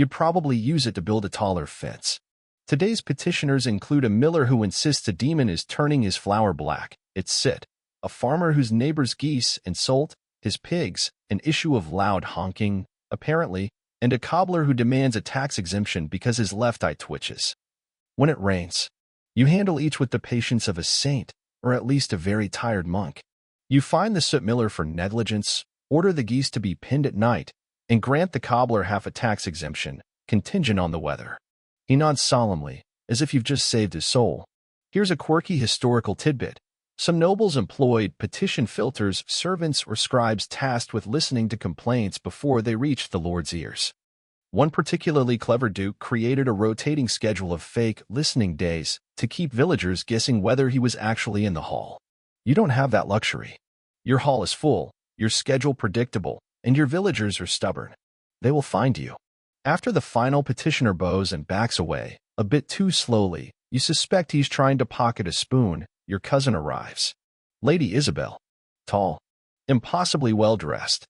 [SPEAKER 1] probably use it to build a taller fence. Today's petitioners include a miller who insists a demon is turning his flour black, it's Sit, a farmer whose neighbor's geese insult his pigs, an issue of loud honking, apparently, and a cobbler who demands a tax exemption because his left eye twitches. When it rains, you handle each with the patience of a saint, or at least a very tired monk. You fine the soot miller for negligence, order the geese to be pinned at night, and grant the cobbler half a tax exemption, contingent on the weather. He nods solemnly, as if you've just saved his soul. Here's a quirky historical tidbit. Some nobles employed petition filters, servants or scribes tasked with listening to complaints before they reached the Lord's ears. One particularly clever duke created a rotating schedule of fake listening days to keep villagers guessing whether he was actually in the hall. You don't have that luxury. Your hall is full, your schedule predictable, and your villagers are stubborn. They will find you. After the final petitioner bows and backs away, a bit too slowly, you suspect he's trying to pocket a spoon. Your cousin arrives. Lady Isabel. Tall. Impossibly well-dressed.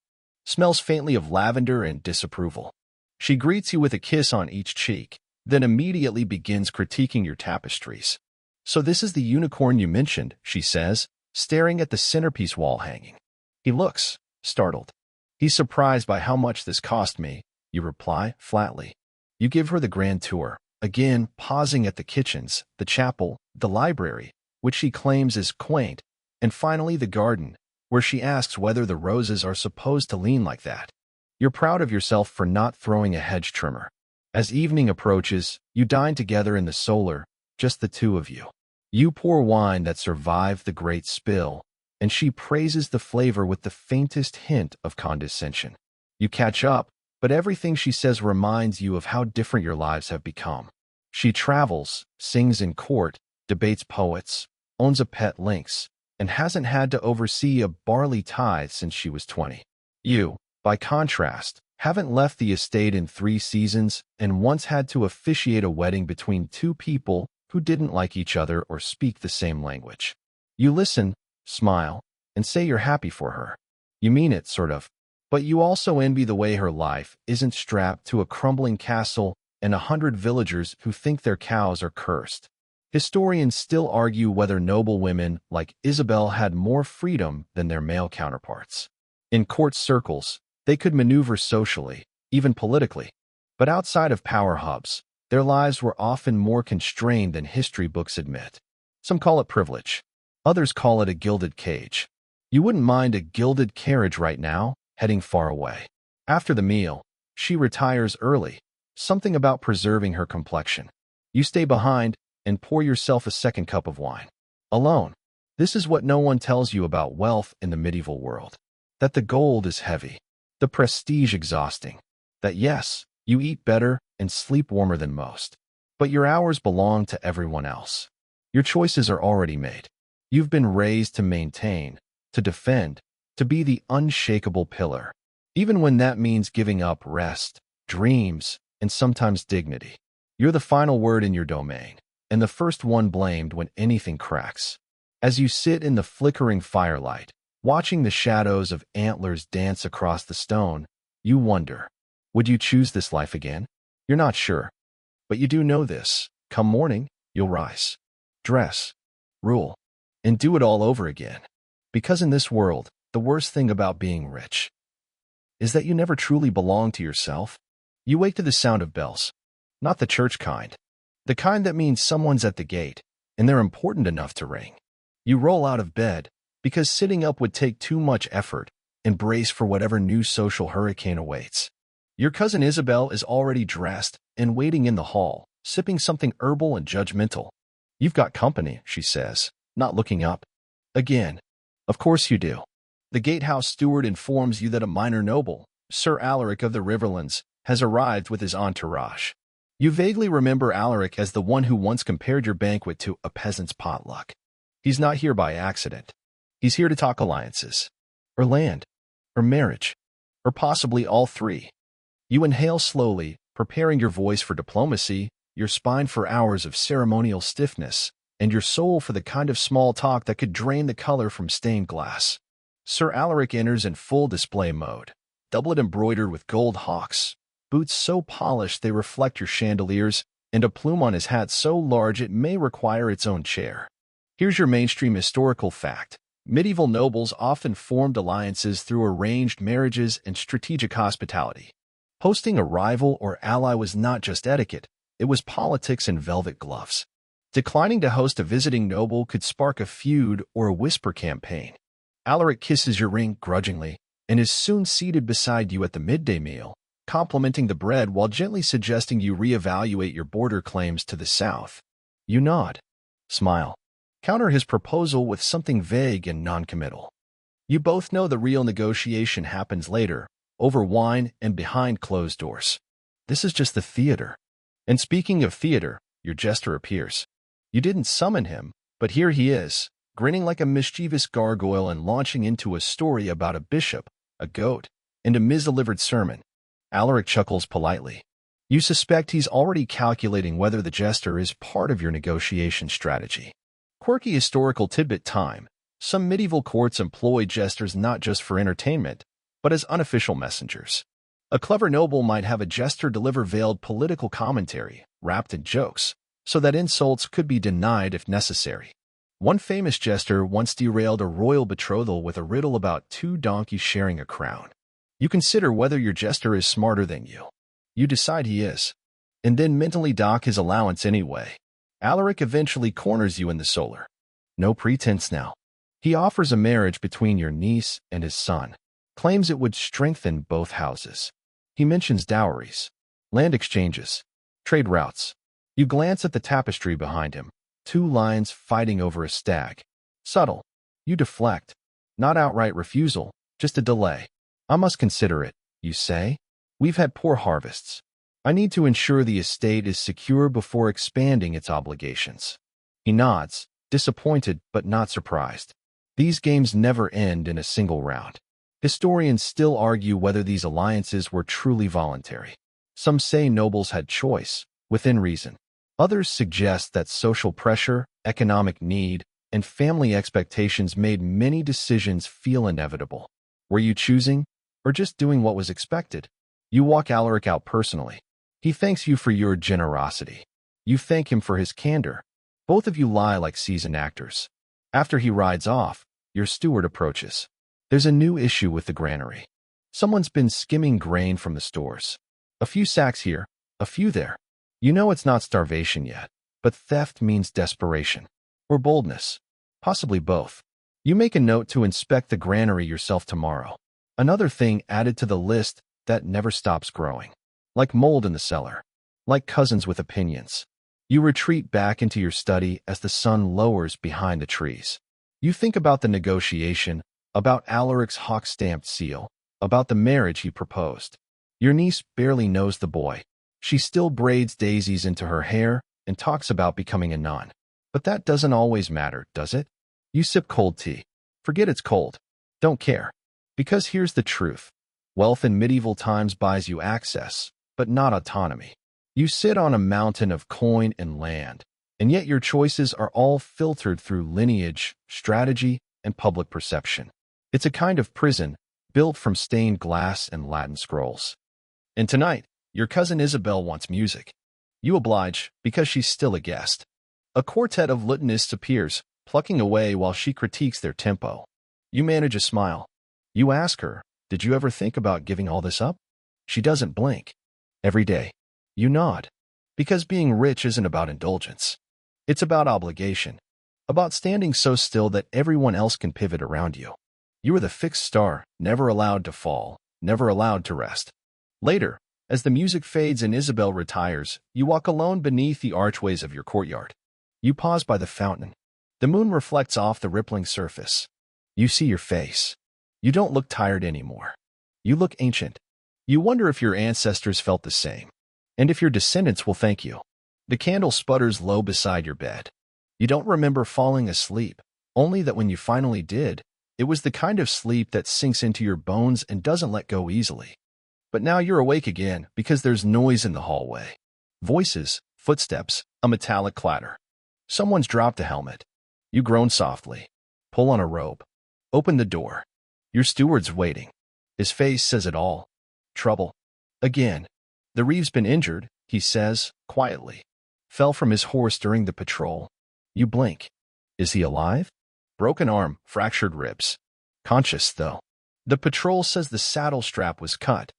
[SPEAKER 1] Smells faintly of lavender and disapproval. She greets you with a kiss on each cheek, then immediately begins critiquing your tapestries. So this is the unicorn you mentioned, she says, staring at the centerpiece wall hanging. He looks startled. He's surprised by how much this cost me, you reply flatly. You give her the grand tour, again pausing at the kitchens, the chapel, the library, which she claims is quaint, and finally the garden, where she asks whether the roses are supposed to lean like that. You're proud of yourself for not throwing a hedge trimmer. As evening approaches, you dine together in the solar, just the two of you. You pour wine that survived the great spill, and she praises the flavor with the faintest hint of condescension. You catch up, but everything she says reminds you of how different your lives have become. She travels, sings in court, debates poets, owns a pet lynx, and hasn't had to oversee a barley tithe since she was 20. You, by contrast, haven't left the estate in 3 seasons and once had to officiate a wedding between 2 people who didn't like each other or speak the same language. You listen, smile, and say you're happy for her. You mean it, sort of. But you also envy the way her life isn't strapped to a crumbling castle and 100 villagers who think their cows are cursed. Historians still argue whether noble women like Isabel had more freedom than their male counterparts. In court circles, they could maneuver socially, even politically. But outside of power hubs, their lives were often more constrained than history books admit. Some call it privilege. Others call it a gilded cage. You wouldn't mind a gilded carriage right now, heading far away. After the meal, she retires early, something about preserving her complexion. You stay behind and pour yourself a second cup of wine. Alone. This is what no one tells you about wealth in the medieval world. That the gold is heavy, the prestige exhausting, that yes, you eat better and sleep warmer than most, but your hours belong to everyone else. Your choices are already made. You've been raised to maintain, to defend, to be the unshakable pillar, even when that means giving up rest, dreams, and sometimes dignity. You're the final word in your domain, and the first one blamed when anything cracks. As you sit in the flickering firelight, watching the shadows of antlers dance across the stone, you wonder, would you choose this life again? You're not sure. But you do know this. Come morning, you'll rise, dress, rule, and do it all over again. Because in this world, the worst thing about being rich is that you never truly belong to yourself. You wake to the sound of bells. Not the church kind. The kind that means someone's at the gate, and they're important enough to ring. You roll out of bed, because sitting up would take too much effort, and brace for whatever new social hurricane awaits. Your cousin Isabel is already dressed and waiting in the hall, sipping something herbal and judgmental. You've got company, she says, not looking up. Again. Of course you do. The gatehouse steward informs you that a minor noble, Sir Alaric of the Riverlands, has arrived with his entourage. You vaguely remember Alaric as the one who once compared your banquet to a peasant's potluck. He's not here by accident. He's here to talk alliances, or land, or marriage, or possibly all 3. You inhale slowly, preparing your voice for diplomacy, your spine for hours of ceremonial stiffness, and your soul for the kind of small talk that could drain the color from stained glass. Sir Alaric enters in full display mode, doublet embroidered with gold hawks, boots so polished they reflect your chandeliers, and a plume on his hat so large it may require its own chair. Here's your mainstream historical fact. Medieval nobles often formed alliances through arranged marriages and strategic hospitality. Hosting a rival or ally was not just etiquette, it was politics in velvet gloves. Declining to host a visiting noble could spark a feud or a whisper campaign. Alaric kisses your ring grudgingly and is soon seated beside you at the midday meal, complimenting the bread while gently suggesting you reevaluate your border claims to the south. You nod, smile, counter his proposal with something vague and noncommittal. You both know the real negotiation happens later, over wine and behind closed doors. This is just the theater. And speaking of theater, your jester appears. You didn't summon him, but here he is, grinning like a mischievous gargoyle and launching into a story about a bishop, a goat, and a misdelivered sermon. Alaric chuckles politely. You suspect he's already calculating whether the jester is part of your negotiation strategy. Quirky historical tidbit time. Some medieval courts employed jesters not just for entertainment, but as unofficial messengers. A clever noble might have a jester deliver veiled political commentary, wrapped in jokes, so that insults could be denied if necessary. One famous jester once derailed a royal betrothal with a riddle about two donkeys sharing a crown. You consider whether your jester is smarter than you. You decide he is, and then mentally dock his allowance anyway. Alaric eventually corners you in the solar. No pretense now. He offers a marriage between your niece and his son, claims it would strengthen both houses. He mentions dowries, land exchanges, trade routes. You glance at the tapestry behind him, two lions fighting over a stag. Subtle. You deflect. Not outright refusal, just a delay. I must consider it, you say. We've had poor harvests. I need to ensure the estate is secure before expanding its obligations. He nods, disappointed but not surprised. These games never end in a single round. Historians still argue whether these alliances were truly voluntary. Some say nobles had choice, within reason. Others suggest that social pressure, economic need, and family expectations made many decisions feel inevitable. Were you choosing, or just doing what was expected? You walk Alaric out personally. He thanks you for your generosity. You thank him for his candor. Both of you lie like seasoned actors. After he rides off, your steward approaches. There's a new issue with the granary. Someone's been skimming grain from the stores. A few sacks here, a few there. You know it's not starvation yet, but theft means desperation. Or boldness. Possibly both. You make a note to inspect the granary yourself tomorrow. Another thing added to the list that never stops growing. Like mold in the cellar. Like cousins with opinions. You retreat back into your study as the sun lowers behind the trees. You think about the negotiation, about Alaric's hawk-stamped seal, about the marriage he proposed. Your niece barely knows the boy. She still braids daisies into her hair and talks about becoming a nun. But that doesn't always matter, does it? You sip cold tea. Forget it's cold. Don't care. Because here's the truth. Wealth in medieval times buys you access, but not autonomy. You sit on a mountain of coin and land, and yet your choices are all filtered through lineage, strategy, and public perception. It's a kind of prison, built from stained glass and Latin scrolls. And tonight, your cousin Isabel wants music. You oblige, because she's still a guest. A quartet of lutanists appears, plucking away while she critiques their tempo. You manage a smile. You ask her, did you ever think about giving all this up? She doesn't blink. Every day. You nod. Because being rich isn't about indulgence. It's about obligation. About standing so still that everyone else can pivot around you. You are the fixed star, never allowed to fall, never allowed to rest. Later, as the music fades and Isabel retires, you walk alone beneath the archways of your courtyard. You pause by the fountain. The moon reflects off the rippling surface. You see your face. You don't look tired anymore. You look ancient. You wonder if your ancestors felt the same, and if your descendants will thank you. The candle sputters low beside your bed. You don't remember falling asleep, only that when you finally did, it was the kind of sleep that sinks into your bones and doesn't let go easily. But now you're awake again because there's noise in the hallway. Voices, footsteps, a metallic clatter. Someone's dropped a helmet. You groan softly. Pull on a robe. Open the door. Your steward's waiting. His face says it all. Trouble. Again. The reeve's been injured, he says, quietly. Fell from his horse during the patrol. You blink. Is he alive? Broken arm, fractured ribs. Conscious, though. The patrol says the saddle strap was cut.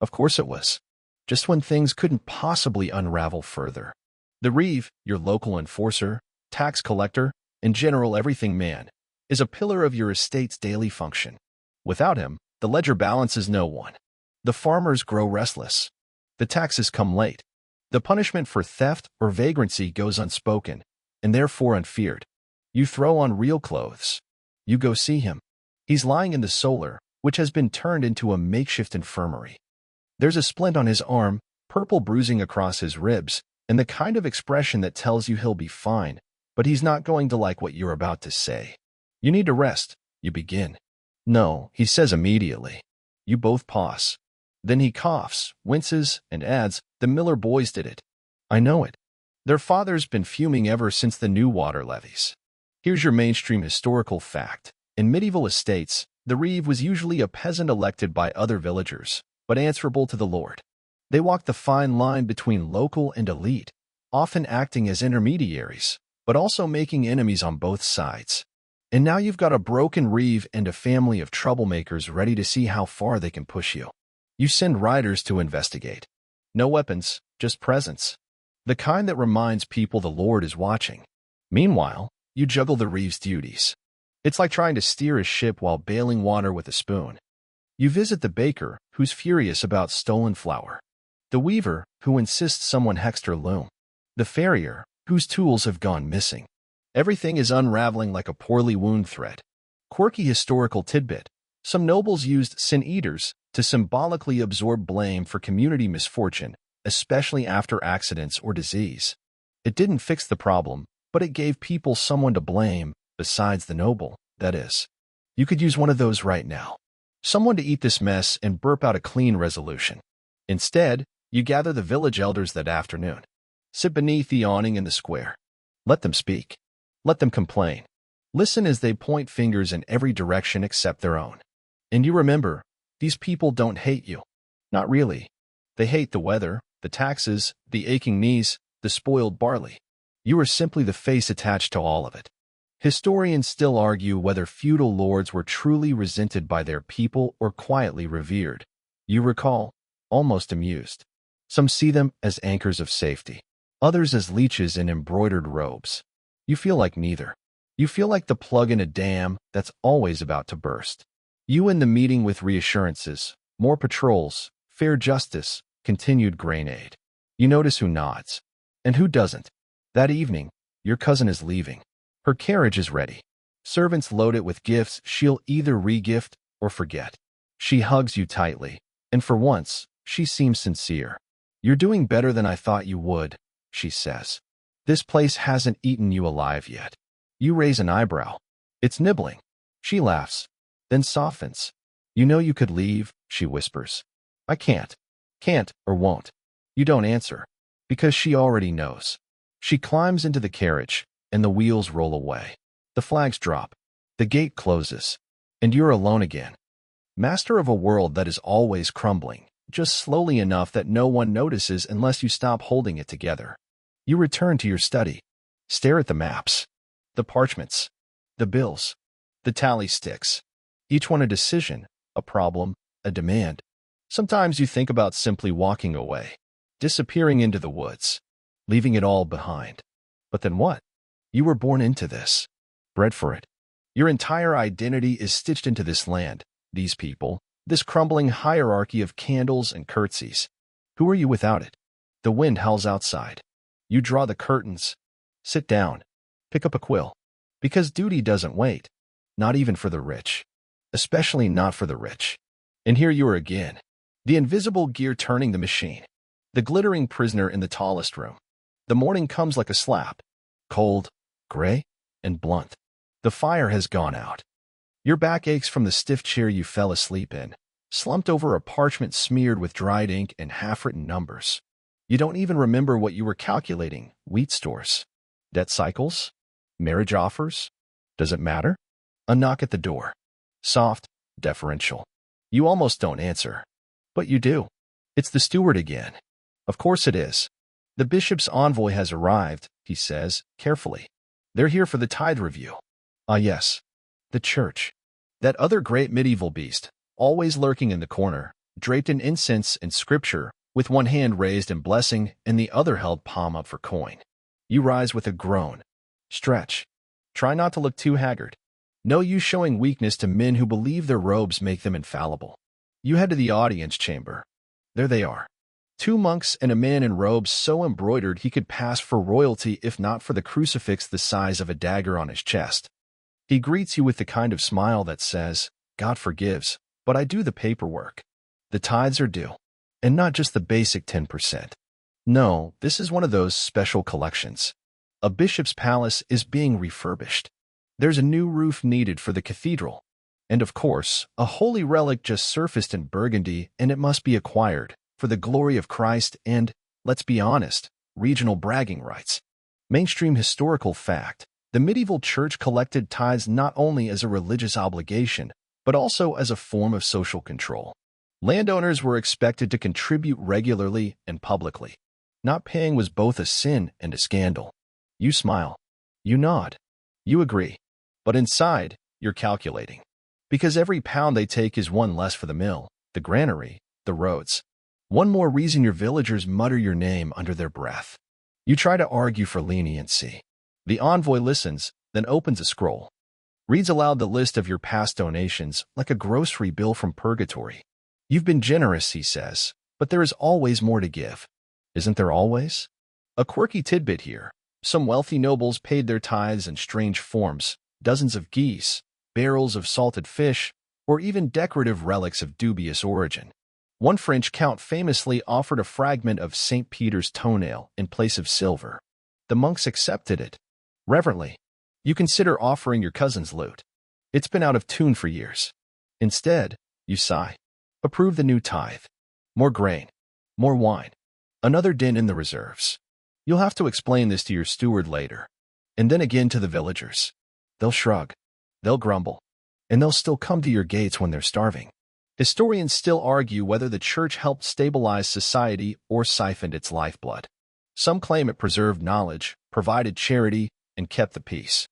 [SPEAKER 1] Of course it was. Just when things couldn't possibly unravel further. The reeve, your local enforcer, tax collector, and general everything man, is a pillar of your estate's daily function. Without him, the ledger balances no one. The farmers grow restless. The taxes come late. The punishment for theft or vagrancy goes unspoken, and therefore unfeared. You throw on real clothes. You go see him. He's lying in the solar, which has been turned into a makeshift infirmary. There's a splint on his arm, purple bruising across his ribs, and the kind of expression that tells you he'll be fine, but he's not going to like what you're about to say. You need to rest, you begin. No, he says immediately. You both pause. Then he coughs, winces, and adds, "The Miller boys did it. I know it. Their father's been fuming ever since the new water levies." Here's your mainstream historical fact. In medieval estates, the reeve was usually a peasant elected by other villagers, but answerable to the lord. They walked the fine line between local and elite, often acting as intermediaries, but also making enemies on both sides. And now you've got a broken reeve and a family of troublemakers ready to see how far they can push you. You send riders to investigate. No weapons, just presence. The kind that reminds people the Lord is watching. Meanwhile, you juggle the reeve's duties. It's like trying to steer a ship while bailing water with a spoon. You visit the baker, who's furious about stolen flour. The weaver, who insists someone hexed her loom. The farrier, whose tools have gone missing. Everything is unraveling like a poorly wound thread. Quirky historical tidbit. Some nobles used sin-eaters to symbolically absorb blame for community misfortune, especially after accidents or disease. It didn't fix the problem, but it gave people someone to blame, besides the noble, that is. You could use one of those right now. Someone to eat this mess and burp out a clean resolution. Instead, you gather the village elders that afternoon. Sit beneath the awning in the square. Let them speak. Let them complain. Listen as they point fingers in every direction except their own. And you remember, these people don't hate you. Not really. They hate the weather, the taxes, the aching knees, the spoiled barley. You are simply the face attached to all of it. Historians still argue whether feudal lords were truly resented by their people or quietly revered. You recall, almost amused. Some see them as anchors of safety, others as leeches in embroidered robes. You feel like neither. You feel like the plug in a dam that's always about to burst. You in the meeting with reassurances, more patrols, fair justice, continued grain aid. You notice who nods, and who doesn't. That evening, your cousin is leaving. Her carriage is ready. Servants load it with gifts she'll either re-gift or forget. She hugs you tightly, and for once, she seems sincere. "You're doing better than I thought you would," she says. "This place hasn't eaten you alive yet." You raise an eyebrow. "It's nibbling." She laughs, then softens. "You know you could leave," she whispers. "I can't. Can't or won't." You don't answer, because she already knows. She climbs into the carriage, and the wheels roll away. The flags drop. The gate closes. And you're alone again. Master of a world that is always crumbling, just slowly enough that no one notices unless you stop holding it together. You return to your study. Stare at the maps. The parchments. The bills. The tally sticks. Each one a decision, a problem, a demand. Sometimes you think about simply walking away, disappearing into the woods, leaving it all behind. But then what? You were born into this, bred for it. Your entire identity is stitched into this land, these people, this crumbling hierarchy of candles and curtsies. Who are you without it? The wind howls outside. You draw the curtains. Sit down. Pick up a quill. Because duty doesn't wait. Not even for the rich. Especially not for the rich. And here you are again. The invisible gear turning the machine. The glittering prisoner in the tallest room. The morning comes like a slap. Cold, gray, and blunt. The fire has gone out. Your back aches from the stiff chair you fell asleep in, slumped over a parchment smeared with dried ink and half-written numbers. You don't even remember what you were calculating. Wheat stores. Debt cycles? Marriage offers? Does it matter? A knock at the door. Soft, deferential. You almost don't answer. But you do. It's the steward again. Of course it is. The bishop's envoy has arrived, he says, carefully. They're here for the tithe review. Ah, yes. The church. That other great medieval beast, always lurking in the corner, draped in incense and scripture, with one hand raised in blessing and the other held palm up for coin. You rise with a groan. Stretch. Try not to look too haggard. No use showing weakness to men who believe their robes make them infallible. You head to the audience chamber. There they are. 2 monks and a man in robes so embroidered he could pass for royalty if not for the crucifix the size of a dagger on his chest. He greets you with the kind of smile that says, "God forgives, but I do the paperwork. The tithes are due. And not just the basic 10%. No, this is one of those special collections. A bishop's palace is being refurbished. There's a new roof needed for the cathedral. And of course, a holy relic just surfaced in Burgundy and it must be acquired for the glory of Christ and, let's be honest, regional bragging rights. Mainstream historical fact: the medieval church collected tithes not only as a religious obligation, but also as a form of social control. Landowners were expected to contribute regularly and publicly. Not paying was both a sin and a scandal. You smile. You nod. You agree. But inside, you're calculating. Because every pound they take is one less for the mill, the granary, the roads. One more reason your villagers mutter your name under their breath. You try to argue for leniency. The envoy listens, then opens a scroll. Reads aloud the list of your past donations like a grocery bill from purgatory. You've been generous, he says, but there is always more to give. Isn't there always? A quirky tidbit here. Some wealthy nobles paid their tithes in strange forms: dozens of geese, barrels of salted fish, or even decorative relics of dubious origin. One French count famously offered a fragment of St. Peter's toenail in place of silver. The monks accepted it. Reverently. You consider offering your cousin's loot. It's been out of tune for years. Instead, you sigh. Approve the new tithe. More grain. More wine. Another dent in the reserves. You'll have to explain this to your steward later. And then again to the villagers. They'll shrug. They'll grumble. And they'll still come to your gates when they're starving. Historians still argue whether the church helped stabilize society or siphoned its lifeblood. Some claim it preserved knowledge, provided charity, and kept the peace.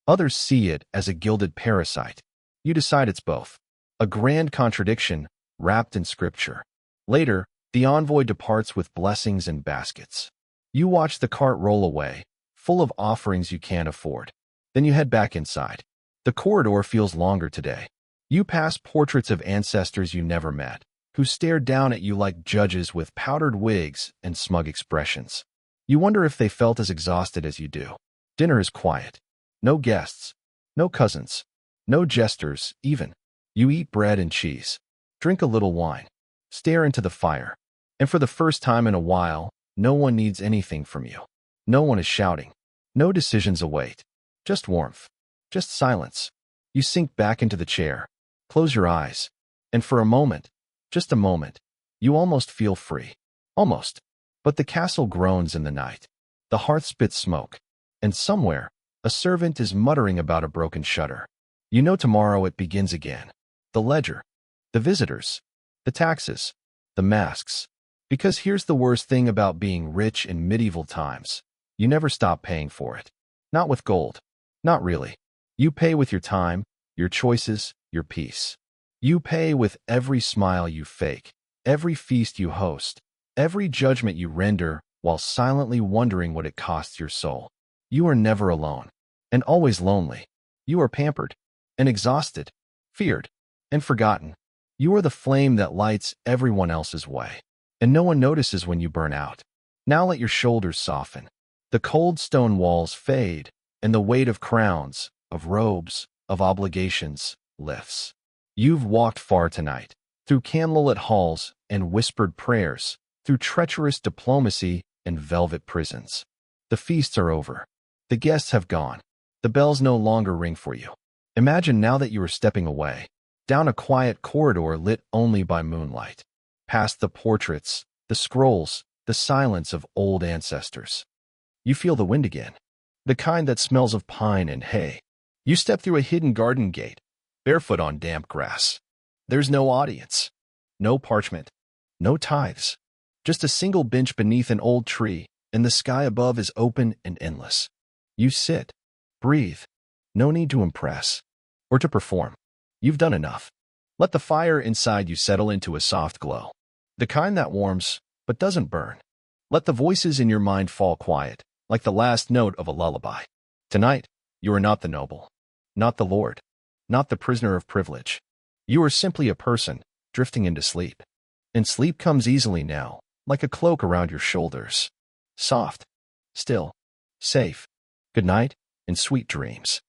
[SPEAKER 1] Others see it as a gilded parasite. You decide it's both. A grand contradiction, wrapped in scripture. Later, the envoy departs with blessings and baskets. You watch the cart roll away, full of offerings you can't afford. Then you head back inside. The corridor feels longer today. You pass portraits of ancestors you never met, who stare down at you like judges with powdered wigs and smug expressions. You wonder if they felt as exhausted as you do. Dinner is quiet. No guests. No cousins. No jesters, even. You eat bread and cheese. Drink a little wine. Stare into the fire. And for the first time in a while, no one needs anything from you. No one is shouting. No decisions await. Just warmth. Just silence. You sink back into the chair. Close your eyes. And for a moment, just a moment, you almost feel free. Almost. But the castle groans in the night. The hearth spits smoke. And somewhere, a servant is muttering about a broken shutter. You know tomorrow it begins again. The ledger. The visitors. The taxes. The masks. Because here's the worst thing about being rich in medieval times. You never stop paying for it. Not with gold. Not really. You pay with your time, your choices, your peace. You pay with every smile you fake, every feast you host, every judgment you render while silently wondering what it costs your soul. You are never alone, and always lonely. You are pampered, and exhausted, feared, and forgotten. You are the flame that lights everyone else's way, and no one notices when you burn out. Now let your shoulders soften. The cold stone walls fade, and the weight of crowns, of robes, of obligations, lifts. You've walked far tonight, through candlelit halls and whispered prayers, through treacherous diplomacy and velvet prisons. The feasts are over. The guests have gone. The bells no longer ring for you. Imagine now that you are stepping away, down a quiet corridor lit only by moonlight, past the portraits, the scrolls, the silence of old ancestors. You feel the wind again, the kind that smells of pine and hay. You step through a hidden garden gate, barefoot on damp grass. There's no audience, no parchment, no tithes, just a single bench beneath an old tree, and the sky above is open and endless. You sit, breathe, no need to impress or to perform. You've done enough. Let the fire inside you settle into a soft glow, the kind that warms but doesn't burn. Let the voices in your mind fall quiet, like the last note of a lullaby. Tonight, you are not the noble, not the lord, not the prisoner of privilege. You are simply a person, drifting into sleep. And sleep comes easily now, like a cloak around your shoulders. Soft, still, safe. Good night, and sweet dreams.